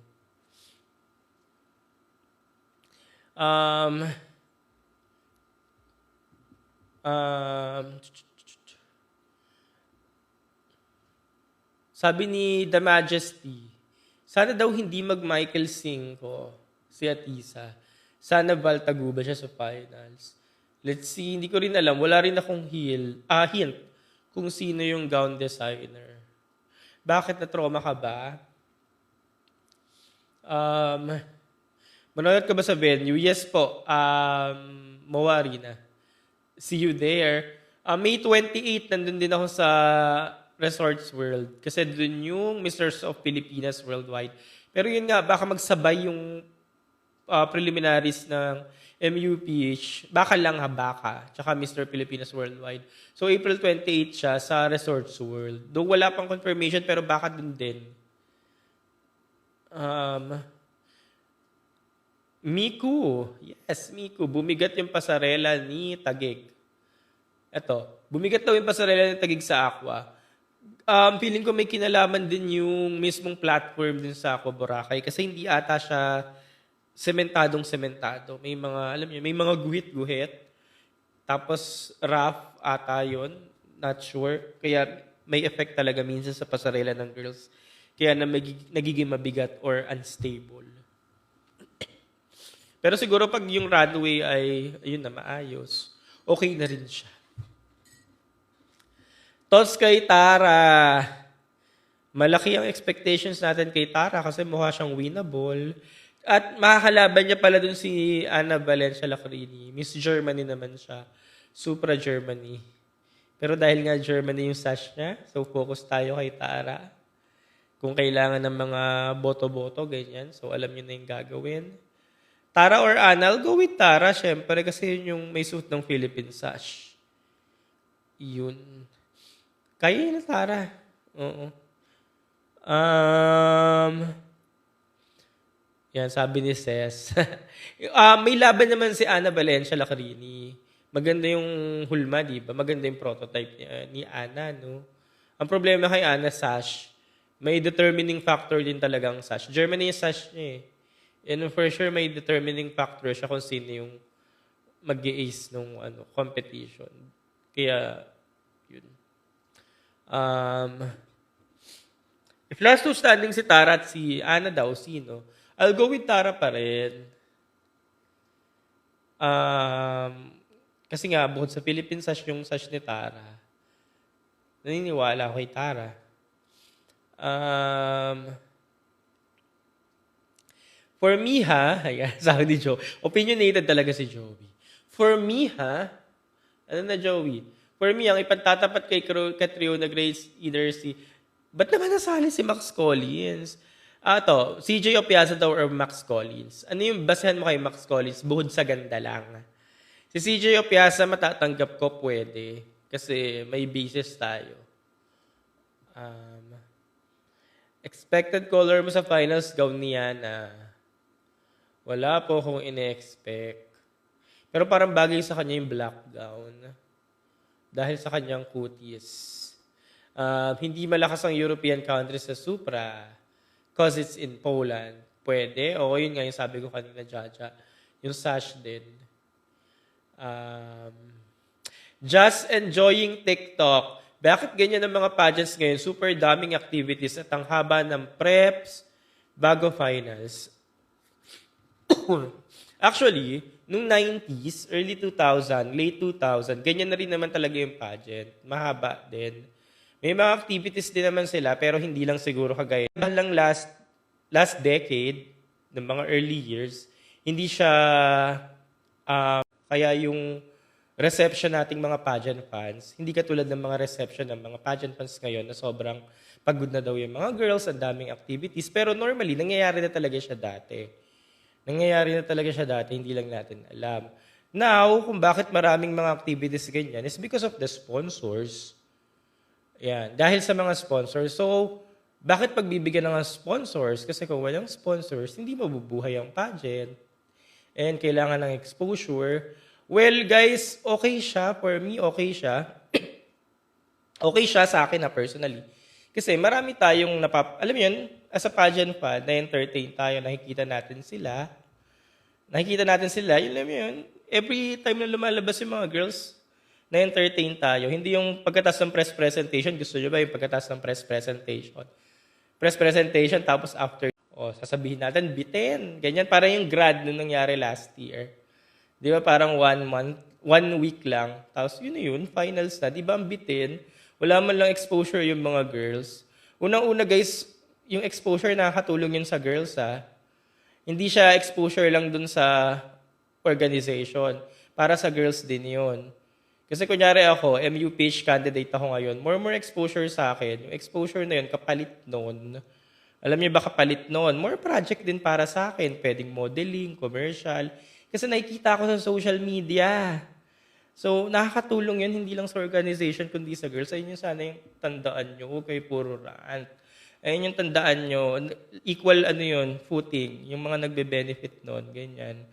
Sabi ni The Majesty, sana daw hindi mag-Michael Cinco si Atisa. Sana Valtaguba siya sa finals. Let's see, hindi ko rin alam. Wala rin akong hint kung sino yung gown designer. Bakit na-trauma ka ba? Manonood ka ba sa venue? Yes po. Mawari na. See you there. May 28, nandun din ako sa Resorts World. Kasi dun yung Misters of Pilipinas Worldwide. Pero yun nga, baka magsabay yung preliminaries ng MUPH, baka lang ha, baka, tsaka Mr. Pilipinas Worldwide. So, April 28 siya sa Resorts World. Doon wala pang confirmation, pero baka dun din. Miku. Yes, Miku. Bumigat yung pasarela ni Taguig. Eto, bumigat daw yung pasarela ni Taguig sa Aqua. Feeling ko may kinalaman din yung mismong platform din sa Aqua Boracay kasi hindi ata siya sementado. May mga, alam niyo, may mga guhit-guhit. Tapos rough ata yun. Not sure. Kaya may effect talaga minsan sa pasarela ng girls. Kaya nagiging mabigat or unstable. Pero siguro pag yung runway ay, ayun na, maayos, okay na rin siya. Tos kay Tara. Malaki ang expectations natin kay Tara kasi mukha siyang winnable. At makakalaban niya pala dun si Ana Valencia Lacrini. Miss Germany naman siya. Supra Germany. Pero dahil nga Germany yung sash niya, so focus tayo kay Tara. Kung kailangan ng mga boto-boto, ganyan. So alam niyo na yung gagawin. Tara or Ana? I'll go with Tara, syempre, kasi yun yung may suit ng Philippine sash. Yun. Kaya yun na Tara. Oo. Yan, sabi ni Ses. May laban naman si Ana Valencia Lacrini. Maganda yung hulma, di ba? Maganda yung prototype ni Ana, no? Ang problema kay Ana, sash. May determining factor din talaga ang sash. Germany yung sash niya eh. And for sure, may determining factor siya kung sino yung mag-ace nung competition. Kaya, yun. If last two standing si Tara at si Ana daw, sino? I'll go with Tara pa rin. Kasi nga, bukod sa Philippine sash yung sash ni Tara, naniniwala ako kay Tara. For me, ha? Ayan, sabi ni Joe. Opinionated talaga si Joey. For me, ha? Ano na, Joey? For me, ang ipagtatapat kay Catriona Grace, either si... Ba't naman nasali si Max Collins? CJ Opiasa daw or Max Collins. Ano yung basehan mo kay Max Collins? Buhod sa ganda lang. Si CJ Opiasa, matatanggap ko, pwede. Kasi may basis tayo. Expected color mo sa finals, gown niya na... Wala po akong ine-expect. Pero parang bagay sa kanya yung black gown. Dahil sa kanyang cuties. Hindi malakas ang European countries sa Supra. Because it's in Poland. Pwede. O yun nga yung sabi ko kanina, Jaja. Yung sash din. Just enjoying TikTok. Bakit ganyan ang mga pageants ngayon? Super daming activities at ang haba ng preps bago finals. Actually, nung 90s, early 2000, late 2000, ganyan na rin naman talaga yung pageant. Mahaba din. May mga activities din naman sila, pero hindi lang siguro kagaya. Lang last decade, ng mga early years, hindi siya, kaya yung reception nating mga pageant fans, hindi katulad ng mga reception ng mga pageant fans ngayon na sobrang pagod na daw yung mga girls, ang daming activities. Pero normally, nangyayari na talaga siya dati. Hindi lang natin alam. Now, kung bakit maraming mga activities ganyan is because of the sponsors. Yan, dahil sa mga sponsors. So, bakit pagbibigyan ng sponsors? Kasi kung walang sponsors, hindi mabubuhay ang pageant. And kailangan ng exposure. Well, guys, okay siya. For me, okay siya. Okay siya sa akin na personally. Kasi marami tayong alam mo yun, as a pageant fan, na-entertain tayo, nakikita natin sila, yun alam mo yun, every time na lumalabas yung mga girls, na-entertain tayo. Hindi yung pagkatapos ng press presentation, gusto nyo ba yung pagkatapos ng press presentation? Press presentation, tapos after, sasabihin natin, bitin. Ganyan, parang yung grad nung nangyari last year. Di ba, parang 1 week lang. Tapos yun, finals na. Di ba, ang bitin? Wala man lang exposure yung mga girls. Unang-una, guys, yung exposure nakakatulong yun sa girls, ha? Hindi siya exposure lang dun sa organization. Para sa girls din yun. Kasi kunyari ako, MUPH candidate ako ngayon, more exposure sa akin. Yung exposure na yun, kapalit nun, Alam niyo ba kapalit noon? More project din para sa akin. Pwedeng modeling, commercial. Kasi nakikita ko sa social media. So, nakakatulong yun, hindi lang sa organization, kundi sa girls. Ayun yung sana yung tandaan nyo. Huwag kayo puro rant. Ayun yung tandaan nyo. Equal yun, footing. Yung mga nagbe-benefit nun, ganyan.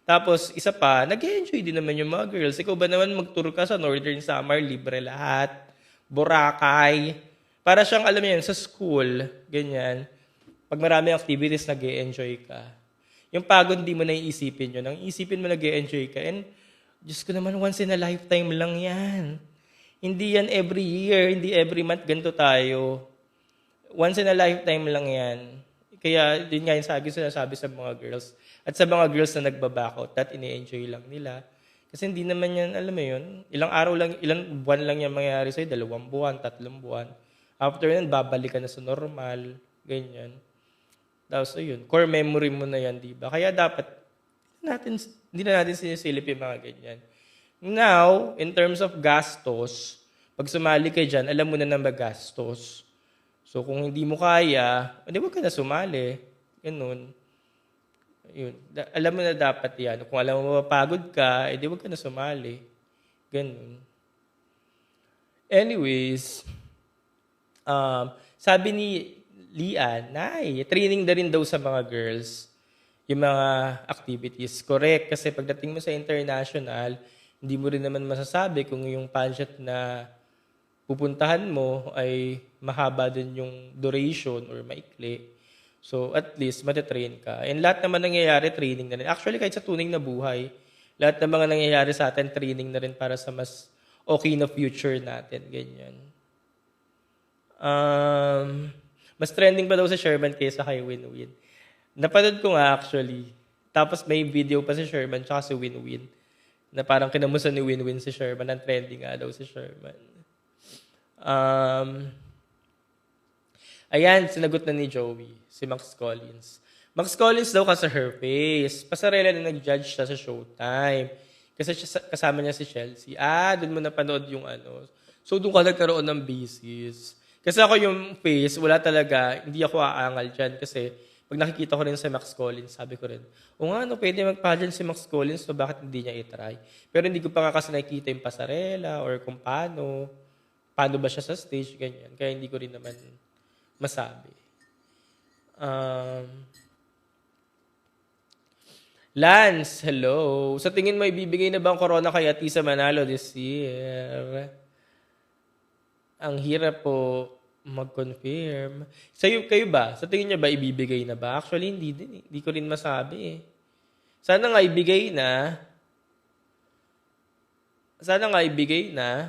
Tapos, isa pa, nag-enjoy din naman yung mga girls. Ikaw ba naman mag-tour ka sa Northern Samar, libre lahat. Boracay. Para siyang, alam mo yan, sa school, ganyan. Pag marami activities, nag-enjoy ka. Yung pagod, di mo na iisipin yun. Ang iisipin mo, nag-enjoy ka. And, Diyos ko naman, once in a lifetime lang yan. Hindi yan every year, hindi every month, ganito tayo. Once in a lifetime lang yan. Kaya, yun nga yung sinasabi sa mga girls. At sa mga girls na nagbabackout, that ini-enjoy lang nila. Kasi hindi naman yan, alam mo yun, ilang araw lang, ilang buwan lang yan mangyayari sa'yo, 2 buwan, 3 buwan. After yan, babalik ka na sa normal, ganyan. Tapos, ayun, core memory mo na yan, di ba? Kaya dapat, hindi na natin sinisilip yung mga ganyan. Now, in terms of gastos, pag sumali ka dyan, alam mo na na magastos. So, kung hindi mo kaya, hindi wag ka na sumali. Ganun. Yun. Alam mo na dapat yan. Kung alam mo mapagod ka, edi wag ka na sumali. Ganun. Anyways, sabi ni Lian, training na rin daw sa mga girls yung mga activities. Correct, kasi pagdating mo sa international, hindi mo rin naman masasabi kung yung pageant na pupuntahan mo ay mahaba din yung duration or maikli. So, at least, matitrain ka. And lahat naman nangyayari, training na rin. Actually, kahit sa tunay na buhay, lahat ng mga nangyayari sa atin, training na rin para sa mas okay na future natin. Ganyan. Mas trending pa daw si Sherman kaysa kay Winwin. Napanood ko nga actually. Tapos may video pa si Sherman tsaka si Winwin. Na parang kinamusta ni Winwin si Sherman. Ang trending nga daw si Sherman. Ayan, sinagot na ni Joey. Si Max Collins. Max Collins daw kasi her face. Pasarela na nag-judge siya sa Showtime. Kasi kasama niya si Chelsea. Doon mo napanood yung So, doon ka nagkaroon ng basis. Kasi ako yung face, wala talaga, hindi ako aangal dyan. Kasi pag nakikita ko rin sa Max Collins, sabi ko rin, pwede mag-pageant si Max Collins, so bakit hindi niya i-try? Pero hindi ko pa nga kasi nakikita yung pasarela or kung paano ba siya sa stage, ganyan. Kaya hindi ko rin naman masabi. Lance, hello. Sa tingin mo, ibibigay na ba ang corona kay Atisa Manalo this year? Ang hirap po mag-confirm. Kayo ba? Sa tingin niyo ba ibibigay na ba? Actually, hindi din. Hindi ko rin masabi. Sana nga ibigay na.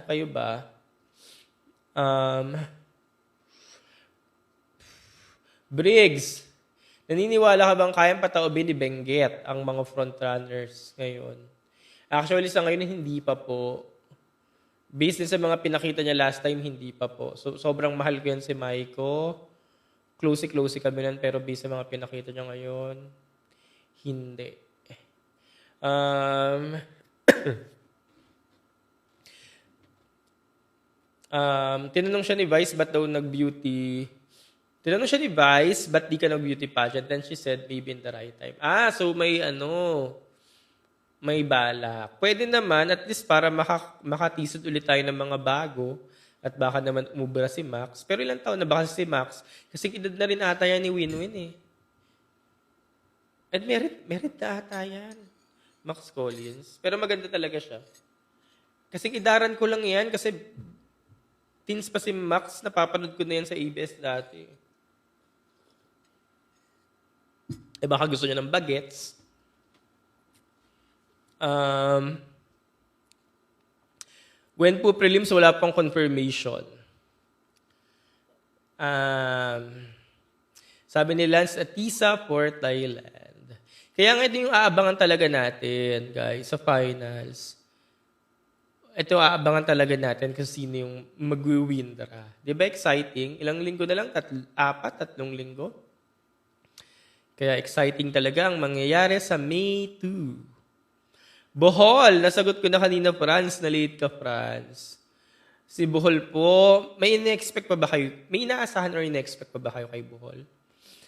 Kayo ba? Briggs, naniniwala ka bang kayang pataobin ni Benguet ang mga frontrunners ngayon? Actually, sa ngayon, hindi pa po. Based din sa mga pinakita niya last time, hindi pa po. So, sobrang mahal ko yan si Maiko. Closey kami nun, pero based sa mga pinakita niya ngayon, hindi. Tinanong siya ni Vice, ba't daw nag-beauty? Tinanong siya ni Vice, ba't di ka nag-beauty pageant? Then she said, maybe in the right time. So may balak. Pwede naman, at least para makatisod ulit tayo ng mga bago at baka naman umubra si Max. Pero ilang taon na ba kasi si Max? Kasi edad na rin ata yan ni Winwin eh. At merit na ata yan. Max Collins. Pero maganda talaga siya. Kasi idaran ko lang yan kasi teens pa si Max, napapanood ko na yan sa ABS dati. Baka gusto niya ng bagets. When po prelims, wala pang confirmation. Sabi ni Lance Atisa for Thailand. Kaya nga ito yung aabangan talaga natin, guys, sa finals. Ito aabangan talaga natin kasi sino yung mag-win. Di ba exciting? Ilang linggo na lang? 3 linggo? Kaya exciting talaga ang mangyayari sa May 2. Bohol, nasagot ko na kanina, Franz. Na-late ka, Franz. Si Bohol po, may ina-expect pa ba kayo? May inaasahan or ina-expect pa ba kayo kay Bohol?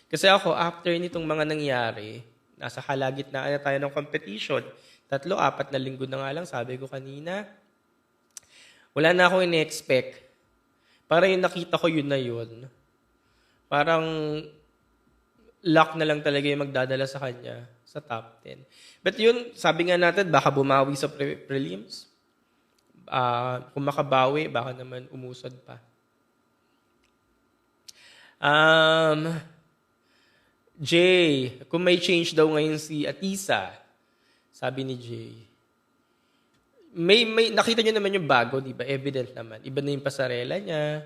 Kasi ako, after nitong mga nangyari, nasa kalagitnaan na tayo ng competition, 3-4 na linggo na nga lang, sabi ko kanina, wala na akong ine-expect. Parang yung nakita ko yun na yun. Parang luck na lang talaga yung magdadala sa kanya sa top 10. But yun, sabi nga natin, baka bumawi sa prelims. Kung makabawi, baka naman umusad pa. Jay, kung may change daw ngayon si Atisa, sabi ni Jay. May nakita niyo naman yung bago, di ba? Evident naman. Iba na yung pasarela niya.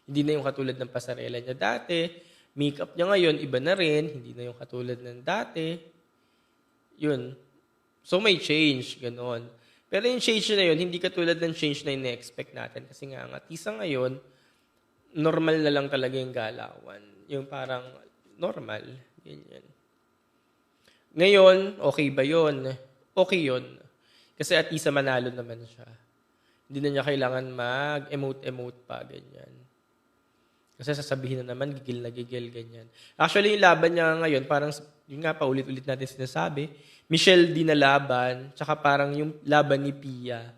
Hindi na yung katulad ng pasarela niya dati. Makeup niya ngayon, iba na rin. Hindi na yung katulad ng dati. Yun. So may change, gano'n. Pero yung change na yun, hindi katulad ng change na ine-expect natin. Kasi nga, ang Atisa ngayon, normal na lang talaga yung galawan. Yung parang normal. Ganyan. Ngayon, okay ba yun? Okay yun. Kasi Atisa manalo naman siya. Hindi na niya kailangan mag-emote-emote pa, ganyan. Kasi sasabihin na naman, gigil na gigil, ganyan. Actually, yung laban niya ngayon, parang, yun nga pa, ulit-ulit natin sinasabi, Michelle D na laban, tsaka parang yung laban ni Pia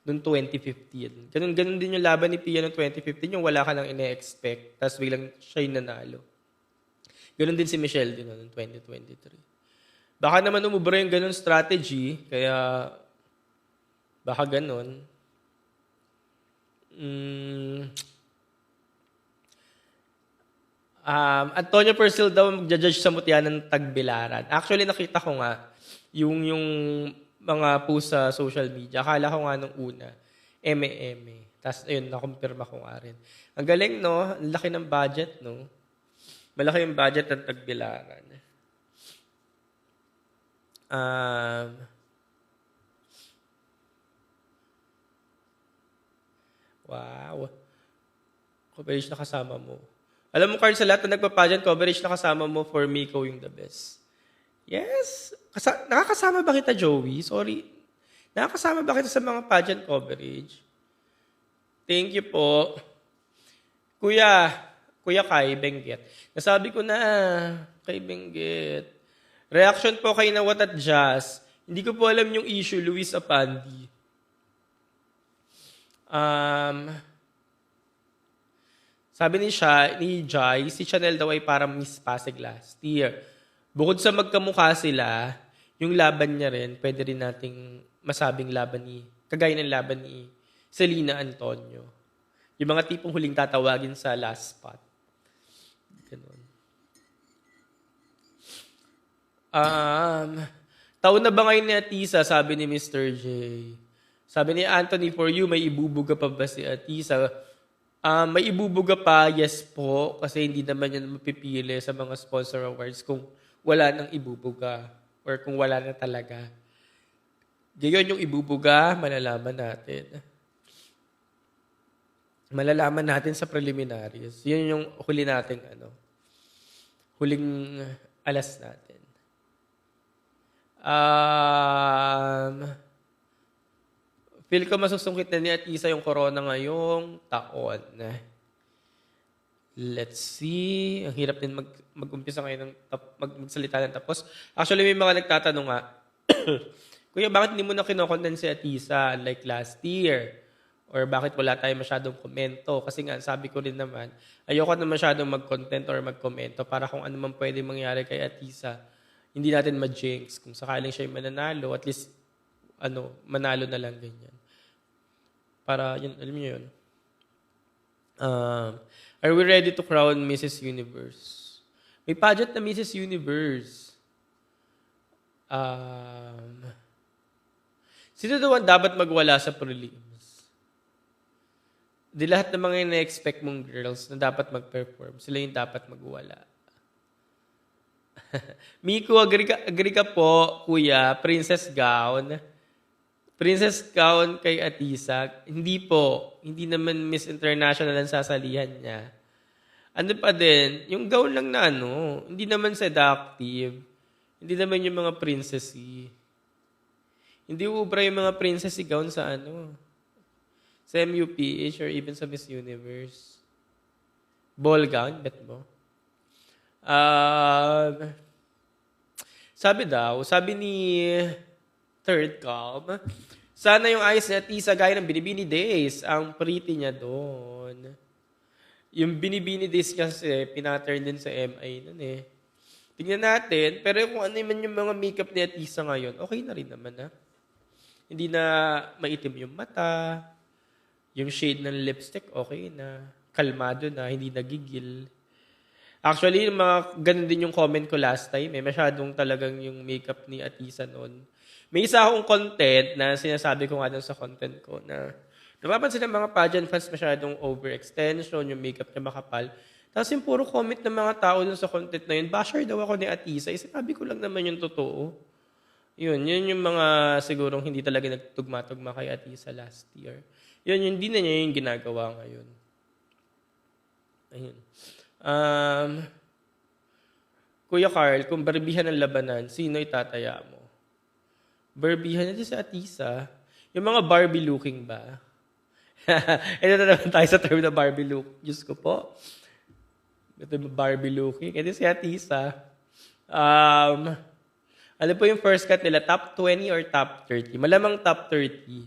noong 2015. Ganun din yung laban ni Pia noong 2015, yung wala ka nang ine-expect, tapos biglang siya yung nanalo. Ganun din si Michelle D noong 2023. Baka naman umubra yung ganun strategy, kaya baka ganun. Antonio Persil daw magja-judge sa mutya ng Tagbilaran. Actually, nakita ko nga yung mga post sa social media. Akala ko nga nung una, eme-eme. Tapos, ayun, nakumpirma ko nga rin. Ang galing, no? Ang laki ng budget, no? Malaki yung budget ng Tagbilaran. Wow. Coverage na kasama mo. Alam mo, Carl, sa lahat na nagpa-pageant coverage na kasama mo, for me, ikaw yung the best. Yes. Nakakasama ba kita, Joey? Sorry. Nakakasama ba kita sa mga pageant coverage? Thank you po. Kuya Kai Benguet. Nasabi ko na, kay Benguet. Reaction po kay Nawat at Jazz. Hindi ko po alam yung issue, Luis Apandi. Sabi ni Jai, si Chanel daw ay parang Miss Pasig last year. Bukod sa magkamukha sila, yung laban niya rin, pwede rin nating masabing kagaya ng laban ni Selena Antonio. Yung mga tipong huling tatawagin sa last spot. Ganun. Taon na ba ngayon ni Atisa, sabi ni Mr. J. Sabi ni Anthony, for you, may ibubuga pa ba si Atisa? May ibubuga pa, yes po, kasi hindi naman yan mapipili sa mga sponsor awards kung wala nang ibubuga or kung wala na talaga. Gayon yung ibubuga, malalaman natin. Malalaman natin sa preliminaries. Yun yung huli nating huling alas natin. Feel ko masusungkit na ni Atisa yung corona ngayong taon. Let's see. Ang hirap din mag-umpisa ngayon magsalita ng tapos. Actually, may mga nagtatanong nga, Kuya, bakit hindi mo na kinokontent si Atisa like last year? Or bakit wala tayo masyadong komento? Kasi nga, sabi ko rin naman, ayoko na masyadong mag-content or mag-komento para kung ano man pwede mangyari kay Atisa, hindi natin ma-jinx. Kung sakaling siya yung mananalo, at least, manalo na lang ganyan. Para, yun, alam niyo yun. Are we ready to crown Mrs. Universe? May pageant na Mrs. Universe. Sino daw ang dapat magwala sa prelims? Di lahat ng mga ina-expect mong girls na dapat mag-perform, sila yung dapat magwala. Miku, agree ka po, kuya, Princess Gown. Princess Gown kay Atisa, hindi po. Hindi naman Miss International ang sasalihan niya. Ano pa din, yung gown lang na hindi naman seductive. Hindi naman yung mga princessy. Hindi ubra yung mga princessy gown sa sa MUPH or even sa Miss Universe. Ball gown, bet mo? Um, sabi ni Third Calm, sana yung eyes ni Atisa gaya ng Binibini Days. Ang pretty niya doon. Yung Binibini Days kasi, pinattern din sa MI nun eh. Tingnan natin, pero kung ano man yung mga makeup ni Atisa ngayon, okay na rin naman ha. Hindi na maitim yung mata, yung shade ng lipstick, okay na. Kalmado na, hindi nagigil. Actually, ganun din yung comment ko last time. Masyadong talagang yung makeup ni Atisa noon. May isa akong content na sinasabi ko nga dun sa content ko na napapansin ng mga pageant fans masyadong overextension, yung makeup niya makapal. Tapos yung puro comment ng mga tao dun sa content na yun, basher daw ako ni Atisa. Sinabi ko lang naman yung totoo. Yun yung mga sigurong hindi talaga nagtugma-tugma kay Atisa last year. Yun, hindi na niya yung ginagawa ngayon. Ayun. Kuya Carl, kung barbihan ng labanan, sino itataya mo? Barbihan natin sa Atisa. Yung mga Barbie looking ba? Ito na naman tayo sa term na Barbie look. Diyos ko po. Ito yung Barbie looking. Ito si Atisa. Ano po yung first cut nila? Top 20 or top 30? Malamang top 30.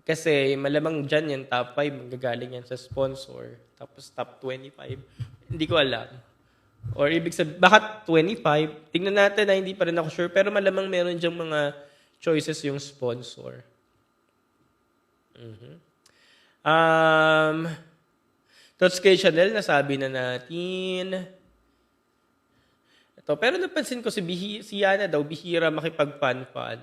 Kasi malamang dyan yan, top 5, magagaling yan sa sponsor. Tapos top 25. Hindi ko alam. Or ibig sabihin, bakit 25? Tingnan natin na hindi pa rin ako sure. Pero malamang meron dyang mga choices yung sponsor. Tots kay Chanel, nasabi na natin. Ito, pero napansin ko si Yana daw, bihira makipag-fan-fan.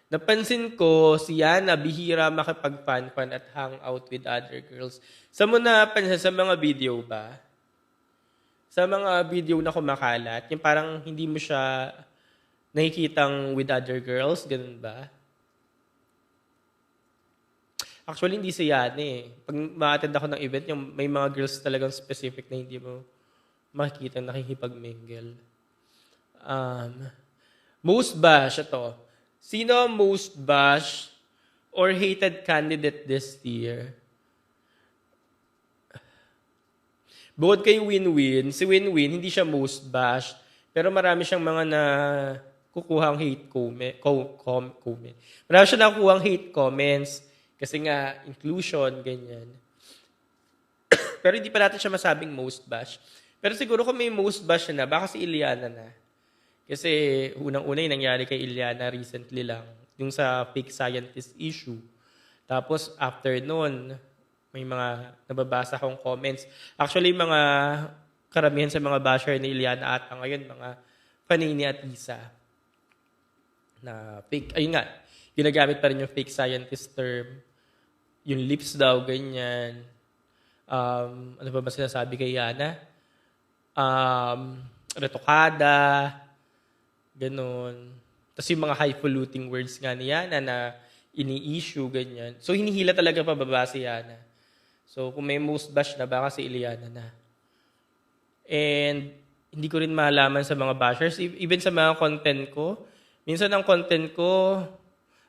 Napansin ko, si Yana, bihira makipag-fan-fan at hang out with other girls. Saan mo napansin? Sa mga video ba? Sa mga video na kumakalat, yung parang hindi mo siya nakikitang with other girls, ganun ba? Actually, hindi si Yana eh. Pag ma-attend ako ng event, yung may mga girls talagang specific na hindi mo makikita nakikipag-mingle. Most bash, ito. Sino ang most bash or hated candidate this year? Bukod kay Win-Win, si Win-Win, hindi siya most bash, pero marami siyang mga kukuhang hate comment. Marami siya nakukuhang hate comments kasi nga inclusion, ganyan. Pero hindi pa natin siya masabing most bash. Pero siguro kung may most bash na, baka si Iliana na. Kasi unang-una yung nangyari kay Iliana recently lang, yung sa fake scientist issue. Tapos after nun, may mga nababasa akong comments. Actually, mga karamihan sa mga basher ni Iliana ata ngayon, mga panay ni Atisa. Na fake, ayun nga, ginagamit pa rin yung fake scientist term. Yung lips daw, ganyan. Ano ba sinasabi kay Yana? Retokada, ganon. Tapos yung mga highfalutin words nga ni Yana na ini-issue, ganyan. So, hinihila talaga pababa si Yana. So, kung may most bash na, baka si Iliana na. And, hindi ko rin malaman sa mga bashers. Even sa mga content ko, minsan ang content ko,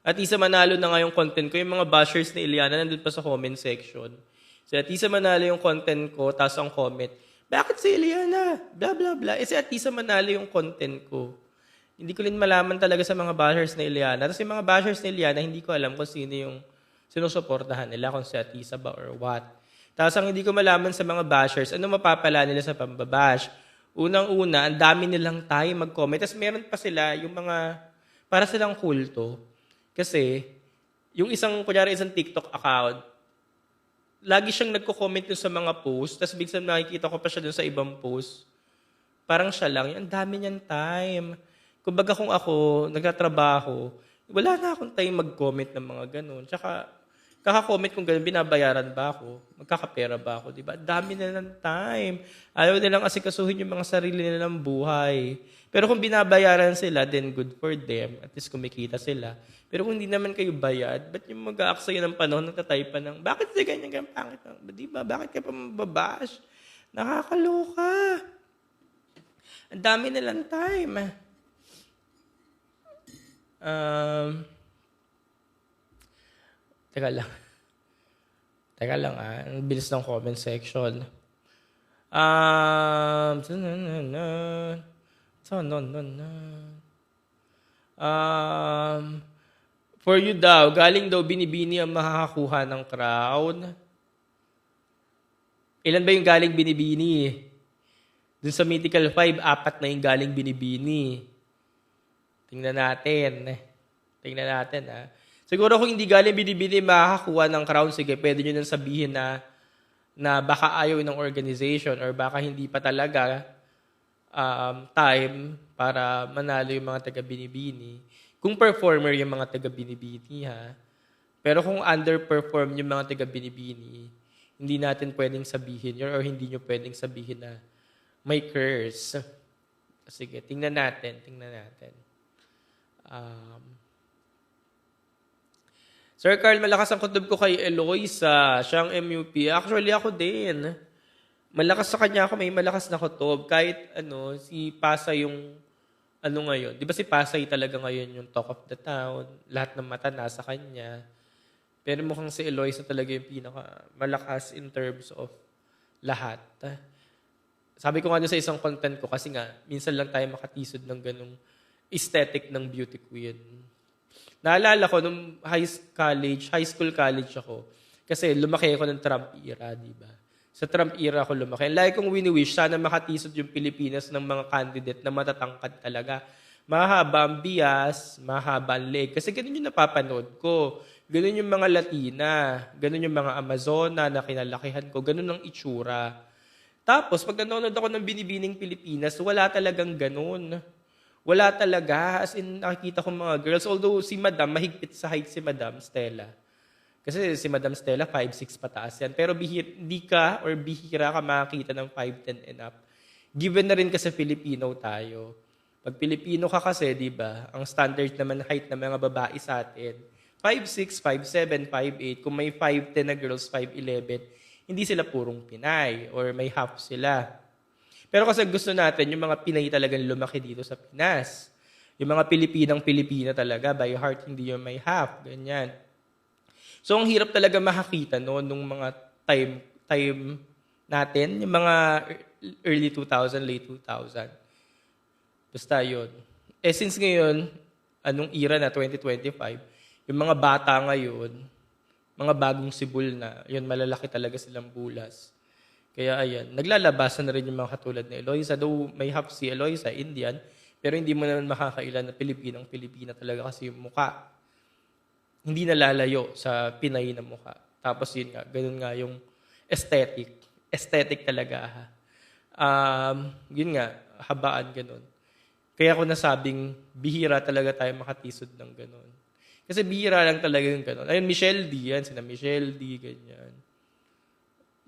at isa manalo na nga yung content ko, yung mga bashers ni Iliana nandun pa sa comment section. So, at isa manalo yung content ko, tapos ang comment, bakit si Iliana? Blah, blah, blah. Si at isa manalo yung content ko. Hindi ko rin malaman talaga sa mga bashers ni Iliana. Tapos yung mga bashers ni Iliana, hindi ko alam kung sino yung sinusuportahan nila, kung si Atisa ba or what. Tapos ang hindi ko malaman sa mga bashers, ano mapapala nila sa pambabash? Unang-una, ang dami nilang time mag-comment. Tapos meron pa sila yung mga, para silang kulto. Kasi, yung kunyari isang TikTok account, lagi siyang nagko-comment dun sa mga post, tapos bigsan nakikita ko pa siya dun sa ibang post. Parang siya lang, ang dami niyan time. Kumbaga kung ako, nagtatrabaho, wala na akong time mag-comment ng mga ganun. Tsaka, kaka-comment kung ganun, binabayaran ba ako? Magkakapera ba ako? Diba? Dami na ng time. Ayaw nilang asikasuhin yung mga sarili nilang buhay. Pero kung binabayaran sila, then good for them. At least kumikita sila. Pero kung hindi naman kayo bayad, ba't yung mag-aaksaya ng panahon nagtatay pa ng, bakit si ganyan pangit? Diba? Bakit ka pa mababash? Nakakaloka. Ang dami nilang time. Teka lang. Ang bilis ng comment section. Um, for you daw, galing daw binibini ang makakakuha ng crown. Ilan ba yung galing binibini? Dun sa Mythical 5, 4 na yung galing binibini. Tingnan natin. Tingnan natin, ha. Siguro kung hindi galing binibini, makakakuha ng crown, sige, pwede nyo nang sabihin na baka ayaw ng organization or baka hindi pa talaga time para manalo yung mga taga-binibini. Kung performer yung mga taga-binibini, ha. Pero kung underperform yung mga taga-binibini, hindi natin pwedeng sabihin yun or hindi nyo pwedeng sabihin na may curse. Sige, tingnan natin. Sir Carl, malakas ang kutob ko kay Eloisa. Siyang MUP. Actually, ako din. Malakas sa kanya ako, may malakas na kutob. Kahit si Pasay yung ngayon. Di ba si Pasay talaga ngayon yung talk of the town? Lahat ng mata nasa kanya. Pero mukhang si Eloisa talaga yung pinaka-malakas in terms of lahat. Sabi ko nga sa isang content ko, kasi nga, minsan lang tayo makatisod ng ganung aesthetic ng beauty queen. Naalala ko, nung high school college ako, kasi lumaki ako ng Trump era, di ba? Sa Trump era ako lumaki. Like kong wini-wish, sana makatisod yung Pilipinas ng mga candidate na matatangkad talaga. Mahaba ang bias, mahaba ang leg. Kasi ganun yung napapanood ko. Ganun yung mga Latina, ganun yung mga Amazona na kinalakihan ko, ganun ang itsura. Tapos, pag nanonood ako ng Binibining Pilipinas, wala talagang ganun. Wala talaga. As in, nakikita ko mga girls. Although si Madam, mahigpit sa height si Madam Stella. Kasi si Madam Stella, 5'6" pataas yan. Pero bihira ka makakita ng 5'10" and up. Given na rin kasi Filipino tayo. Pag Pilipino ka kasi, di ba, ang standard naman height ng mga babae sa atin, 5'6", 5'7", 5'8". Kung may 5'10" na girls, 5'11", hindi sila purong Pinay or may half sila. Pero kasi gusto natin, yung mga Pinay talagang lumaki dito sa Pinas. Yung mga Pilipinang-Pilipina talaga, by heart, hindi yung may half. Ganyan. So, ang hirap talaga makakita nung mga time natin, yung mga early 2000, late 2000. Basta yun. Since ngayon, anong era na, 2025, yung mga bata ngayon, mga bagong sibul na, yun, malalaki talaga silang bulas. Kaya ayan, naglalabasan na rin yung mga katulad ni Eloisa. Though may half si Eloisa, Indian, pero hindi mo naman makakailan na Pilipinang-Pilipina talaga kasi yung mukha. Hindi nalalayo sa Pinay na mukha. Tapos yun nga, ganun nga yung aesthetic. Aesthetic talaga. Yun nga, habaan ganun. Kaya ako nasabing, bihira talaga tayo makatisod ng ganun. Kasi bihira lang talaga yung ganun. Ayun, Michelle D. Yan, sina Michelle D. Ganyan.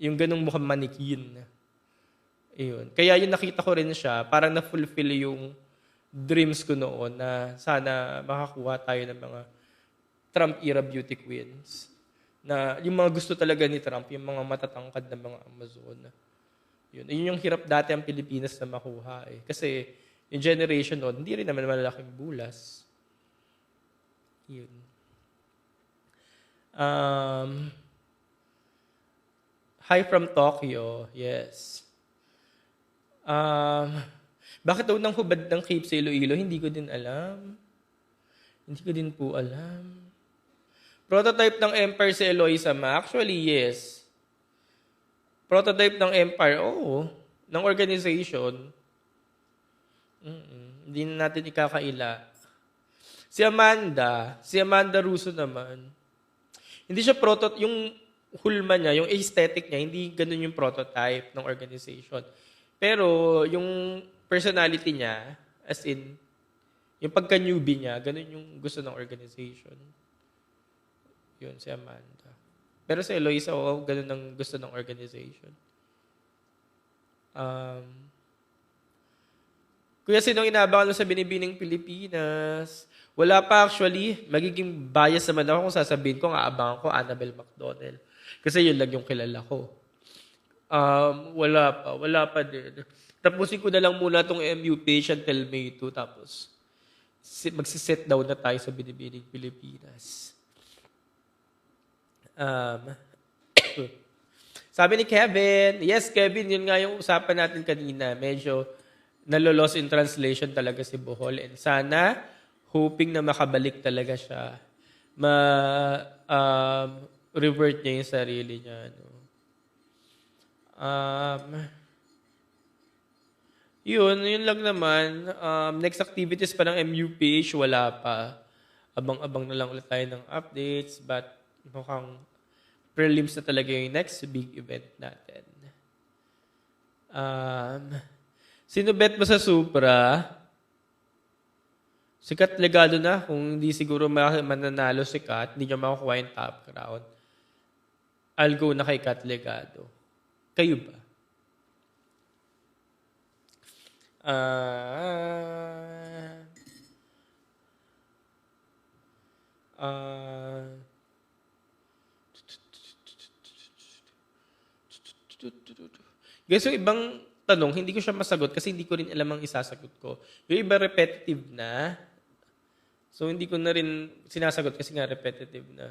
Yung ganung mukhang manikin. Ayun. Kaya yung nakita ko rin siya, parang na-fulfill yung dreams ko noon na sana makakuha tayo ng mga Trump-era beauty queens. Na yung mga gusto talaga ni Trump, yung mga matatangkad na mga Amazon. Yun yung hirap dati ang Pilipinas na makuha. Kasi yung generation noon, hindi rin naman malalaking bulas. Yun. Hi from Tokyo. Yes. Bakit daw nang hubad ng Cape sa Iloilo? Hindi ko din alam. Hindi ko din po alam. Prototype ng Empire si Eloisa Ma? Actually, yes. Prototype ng Empire, oo. Ng organization. Hindi na natin ikakaila. Si Amanda Russo naman, hindi siya yung hulma niya, yung aesthetic niya, hindi ganun yung prototype ng organization. Pero yung personality niya, as in, yung pagka-newbie niya, ganun yung gusto ng organization. Yun, si Amanda. Pero si Eloisa, ganun ang gusto ng organization. Kuya, sinong inaabangan mo sa Binibining Pilipinas? Wala pa actually. Magiging bias naman ako kung sasabihin ko, aabangan ko Annabelle McDonnell. Kasi yun lang yung kilala ko. Wala pa din. Tapusin ko na lang muna itong MU page until May 2. Tapos, magsiset down na tayo sa Binibining Pilipinas. Sabi ni Kevin, yes, Kevin, yun nga yung usapan natin kanina. Medyo nalolos in translation talaga si Bohol. And sana, hoping na makabalik talaga siya. Revert niya yung sarili niya. No? Yun lang naman. Next activities pa ng MUPH, wala pa. Abang-abang na lang ulit tayo ng updates. But mukhang prelims na talaga yung next big event natin. Sino bet mo sa Supra? Si Kat Legado na. Kung hindi siguro mananalo si Kat, hindi niya makukuha yung top crown. I'll go na kay Kat Legado. Kayo ba? Guys, yung ibang tanong, hindi ko siya masagot kasi hindi ko rin alam ang isasagot ko. Yung iba repetitive na. So, hindi ko na rin sinasagot kasi nga repetitive na.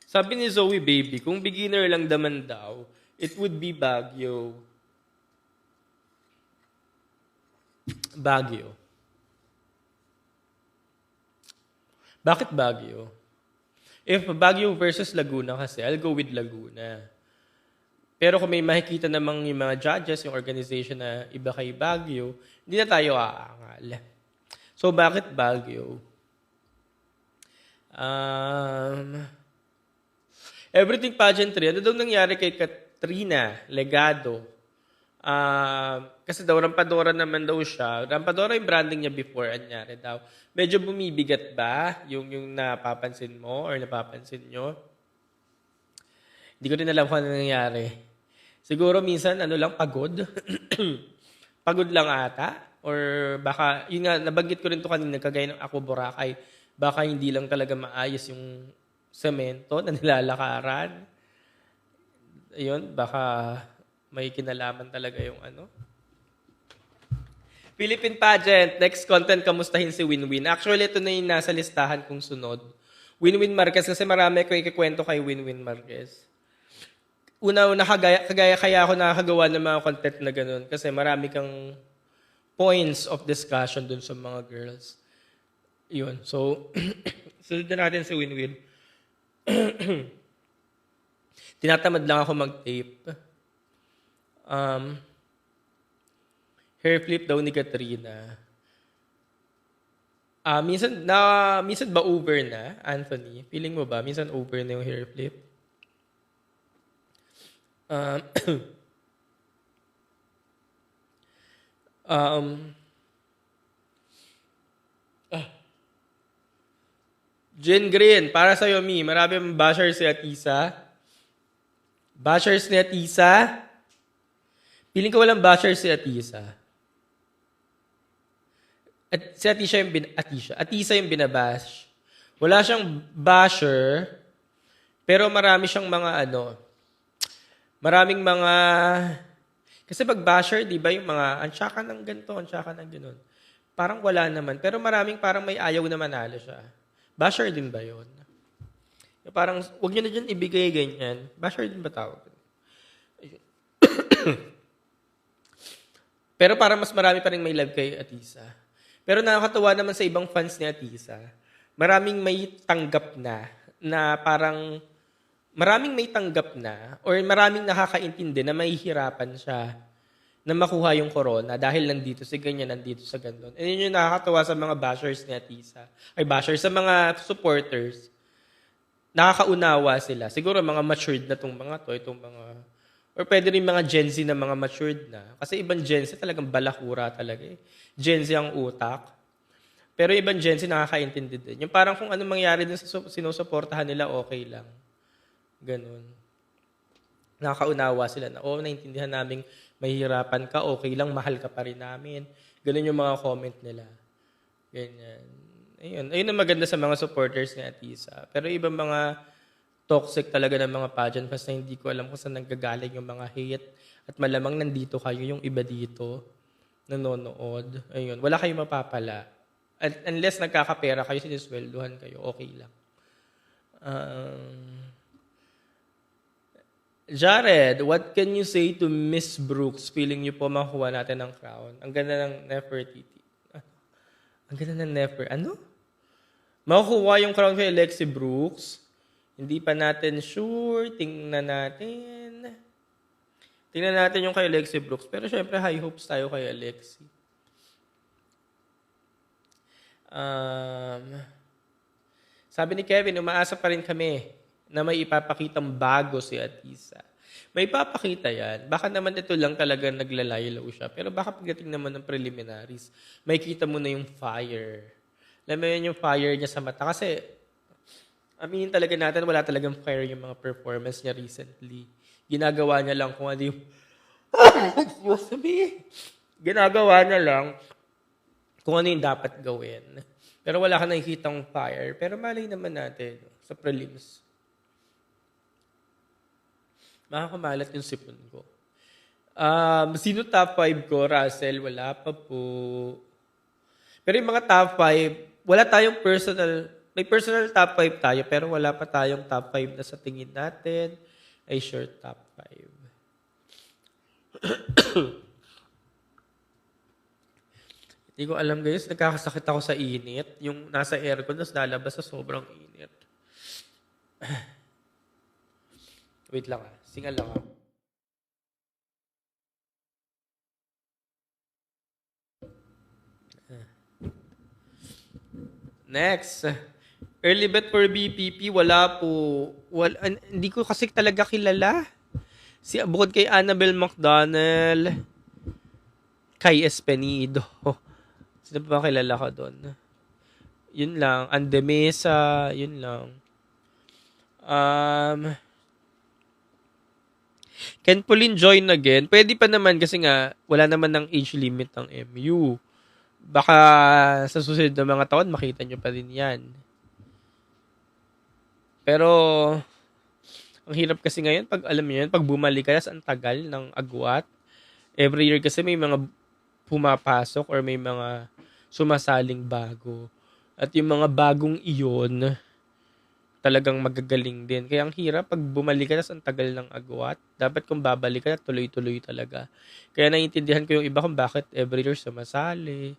Sabi ni Zoe Baby, kung beginner lang naman daw, it would be Baguio. Baguio. Bakit Baguio? If Baguio versus Laguna kasi, I'll go with Laguna. Pero kung may makikita namang yung mga judges, yung organization na iba kay Baguio, hindi na tayo aangal. So, bakit Baguio? Everything pageantry. Ano daw nangyari kay Katrina Legado? Kasi daw rampadora naman daw siya. Rampadora yung branding niya before, anyari daw. Medyo bumibigat ba yung napapansin mo or napapansin nyo? Hindi ko rin alam kung ano nangyari. Siguro minsan, pagod. Pagod lang ata. Or baka, yun nga, nabanggit ko rin to kanina, kagaya ng Ako Boracay, baka hindi lang talaga maayos yung semento na nilalakaran. Ayun, baka may kinalaman talaga yung Philippine pageant. Next content, kamustahin si Winwin. Actually, ito na yung nasa listahan kong sunod. Winwin Marquez, kasi marami ko ikikwento kay Winwin Marquez. Una-una, kaya ako nakakagawa ng mga content na ganun kasi marami kang points of discussion dun sa mga girls. Yun. So, sunod na natin si Winwin. Tinatamad lang ako mag-tape. Hair flip daw ni Katrina. Minsan ba over na, Anthony? Feeling mo ba? Minsan over na yung hair flip? Jen Green, para sa'yo, Mi. Marami mong bashers si Atisa. Bashers ni Atisa. Piling ko walang bashers si Atisa. At si Atisa yung binabash. Wala siyang basher, pero marami siyang mga maraming mga, kasi pag basher, di ba, yung mga, ansaka ng ganito, ansaka ng ganun. Parang wala naman, pero maraming parang may ayaw na manalo siya. Basher din ba yun? Parang, huwag nyo na dyan ibigay ganyan. Basher din ba tawag? Pero parang mas marami pa rin may love kay Atisa. Pero nakakatuwa naman sa ibang fans ni Atisa, maraming may tanggap na parang, maraming may tanggap na, or maraming nakakaintindi na mahihirapan siya na makuha yung corona dahil nandito si ganyan, nandito sa ganun. And yun yung nakakatawa sa mga bashers ni Atisa. Ay, bashers, sa mga supporters. Nakakaunawa sila. Siguro mga matured na itong mga, or pwede rin mga Gen Z na mga matured na. Kasi ibang Gen Z talagang balakura talaga eh. Gen Z ang utak. Pero ibang Gen Z nakakaintindi din. Yung parang kung anong mangyari din sa sinusuportahan nila, okay lang. Ganun. Nakakaunawa sila na, naintindihan naming mahihirapan ka, okay lang, mahal ka pa rin namin. Ganun yung mga comment nila. Ganyan. Ayun ang maganda sa mga supporters ni Atisa. Pero ibang mga toxic talaga ng mga pageant kasi hindi ko alam kung saan nanggagaling yung mga hate at malamang nandito kayo, yung iba dito nanonood. Ayun, wala kayong mapapala. Unless nagkakapera kayo, sinisweldohan kayo, okay lang. Jared, what can you say to Miss Brooks? Feeling niyo po makuha natin ang crown. Ang ganda ng Nefertiti. Ang ganda ng Ano? Makukuha yung crown kay Lexi Brooks? Hindi pa natin sure. Tingnan natin. Tingnan natin yung kay Lexi Brooks. Pero syempre, high hopes tayo kay Alexi. Sabi ni Kevin, umaasa pa rin kami na may ipapakitang bago si Atisa. May ipapakita yan. Baka naman ito lang talaga naglalaylaw siya. Pero baka pagdating naman ng preliminaries, may kita mo na yung fire. Alam mo yun yung fire niya sa mata. Kasi, aminin talaga natin, wala talagang fire yung mga performance niya recently. Ginagawa niya lang kung ano yung... Excuse me. Ginagawa niya lang kung ano yung dapat gawin. Pero wala ka nakikitang fire. Pero malay naman natin sa prelims. Makakamalat yung sipon ko. Sino top 5 ko? Russell, wala pa po. Pero yung mga top 5, wala tayong personal... May personal top 5 tayo, pero wala pa tayong top 5 na sa tingin natin ay sure top 5. Hindi ko alam guys, nagkakasakit ako sa init. Yung nasa aircon, tapos lalabas sa sobrang init. Wait lang Singal lang Next. Early bet for BPP, wala po. Hindi ko kasi talaga kilala. Bukod kay Annabel McDonald, kay Espenido. Sino pa ba kilala ka doon? Yun lang. Andemesa, yun lang. Can Pauline join again? Pwede pa naman kasi nga, wala naman ng age limit ng MU. Baka sa susunod na mga taon, makita nyo pa din yan. Pero, ang hirap kasi ngayon, pag alam nyo yan, pag bumalik ka, ang tagal ng agwat. Every year kasi may mga pumapasok or may mga sumasaling bago. At yung mga bagong iyon, talagang magagaling din. Kaya ang hirap, pag bumalik ka, ang tagal ng agwat. Dapat kung babalik ka, tuloy-tuloy talaga. Kaya naiintindihan ko yung iba kung bakit every year sumasali.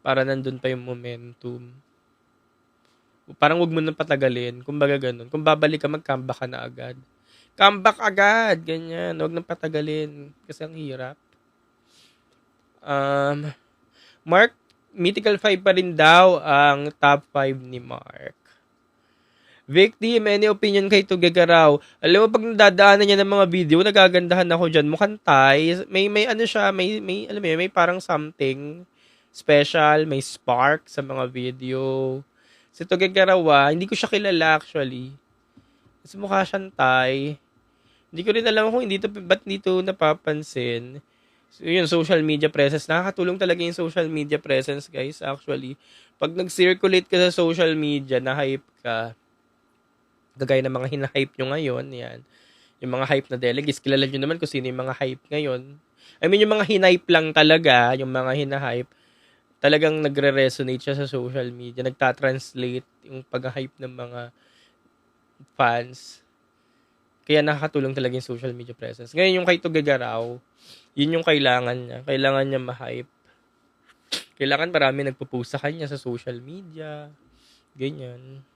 Para nandun pa yung momentum. Parang wag mo nang patagalin. Kumbaga ganun. Kung babalik ka, mag-comeback ka na agad. Comeback agad! Ganyan. Wag nang patagalin. Kasi ang hirap. Mark, Mythical 5 pa rin daw ang top 5 ni Mark. Vic Team, any opinion kay Tugagaraw? Alam mo, pag nadadaanan niya ng mga video, nagagandahan ako dyan. Mukhang Thai. May ano siya, alam mo yun, may parang something special, may spark sa mga video. Si Tugagaraw, hindi ko siya kilala actually. Kasi mukha siyang Thai. Hindi ko rin alam kung ba't dito napapansin. So, yun, social media presence. Nakakatulong talaga yung social media presence, guys, actually. Pag nag-circulate ka sa social media, na-hype ka, gagaya ng mga hina-hype nyo ngayon, yan. Yung mga hype na delegates, kilala nyo naman kung sino yung mga hype ngayon. I mean, yung mga hina-hype lang talaga, yung mga hina-hype, talagang nagre-resonate siya sa social media. Nagta-translate yung pag-hype ng mga fans. Kaya nakakatulong talaga yung social media presence. Ngayon, yung kay Tugagaraw, yun yung kailangan niya. Kailangan niya ma-hype. Kailangan marami nagpo-post sa kanya sa social media. Ganyan.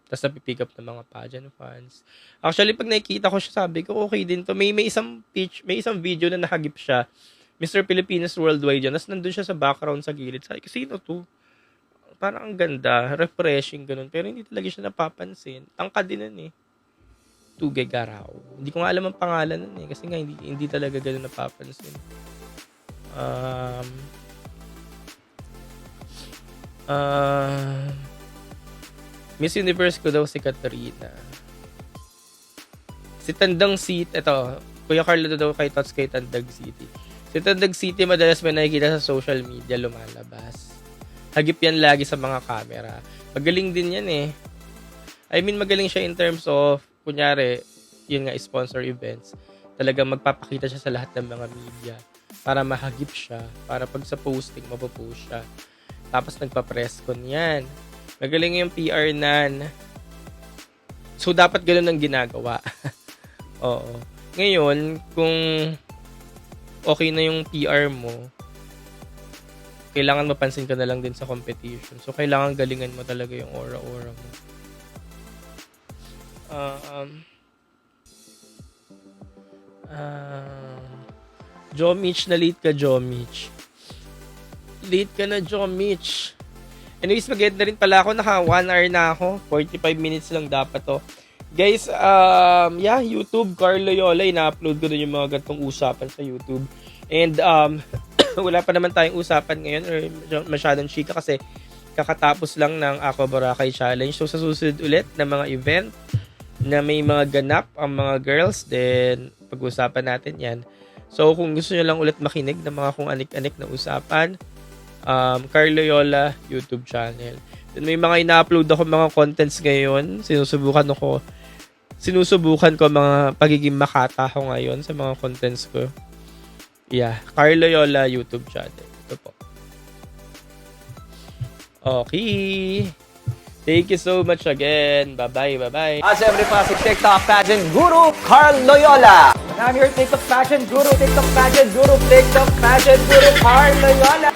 Tapos napipick up ng mga pageant fans. Actually, pag nakikita ko siya, sabi ko, okay din to. May isang video na nakagip siya. Mr. Pilipinas Worldwide yun. Tapos nandun siya sa background sa gilid. Sabi ko, sino to? Parang ang ganda. Refreshing, ganun. Pero hindi talaga siya napapansin. Tangkad din nun eh. Tugagaraw. Hindi ko nga alam ang pangalan nun eh. Kasi nga hindi talaga ganun napapansin. Miss Universe ko daw si Katrina. Si Tandang City. Ito. Kuya Carlo daw kay Tots kay Tandag City. Si Tandag City madalas may nakikita sa social media lumalabas. Hagip yan lagi sa mga camera. Magaling din yan eh. I mean, magaling siya in terms of kunyari, yun nga, sponsor events, talagang magpapakita siya sa lahat ng mga media para mahagip siya, para pag sa posting, mapopost siya. Tapos nagpa-press con yan. Magaling yung PR nan. So, dapat ganun ang ginagawa. Oo. Ngayon, kung okay na yung PR mo, kailangan mapansin ka na lang din sa competition. So, kailangan galingan mo talaga yung aura-aura mo. Jomich, na late ka, Jomich. Late ka na, Jomich. Anyways, mag-end na rin pala ako. Naka 1 hour na ako. 45 minutes lang dapat to. Guys, yeah, YouTube, Carl Loyola. Ina-upload ko dun yung mga gantong usapan sa YouTube. And, wala pa naman tayong usapan ngayon or masyadong chika kasi kakatapos lang ng Aqua Boracay Challenge. So, sa susunod ulit na mga event na may mga ganap ang mga girls, then pag-usapan natin yan. So, kung gusto nyo lang ulit makinig ng mga kung anik-anik na usapan, Carl Loyola YouTube channel. Then may mga ina-upload ako mga contents ngayon. Sinusubukan ko mga pagiging makata ko ngayon sa mga contents ko. Yeah, Carl Loyola YouTube channel. Ito po. Okay. Thank you so much again. Bye-bye, bye-bye. Siyempre pa si TikTok pageant guru, Carl Loyola. And I'm your TikTok pageant guru, TikTok pageant guru, TikTok pageant guru, Carl Loyola.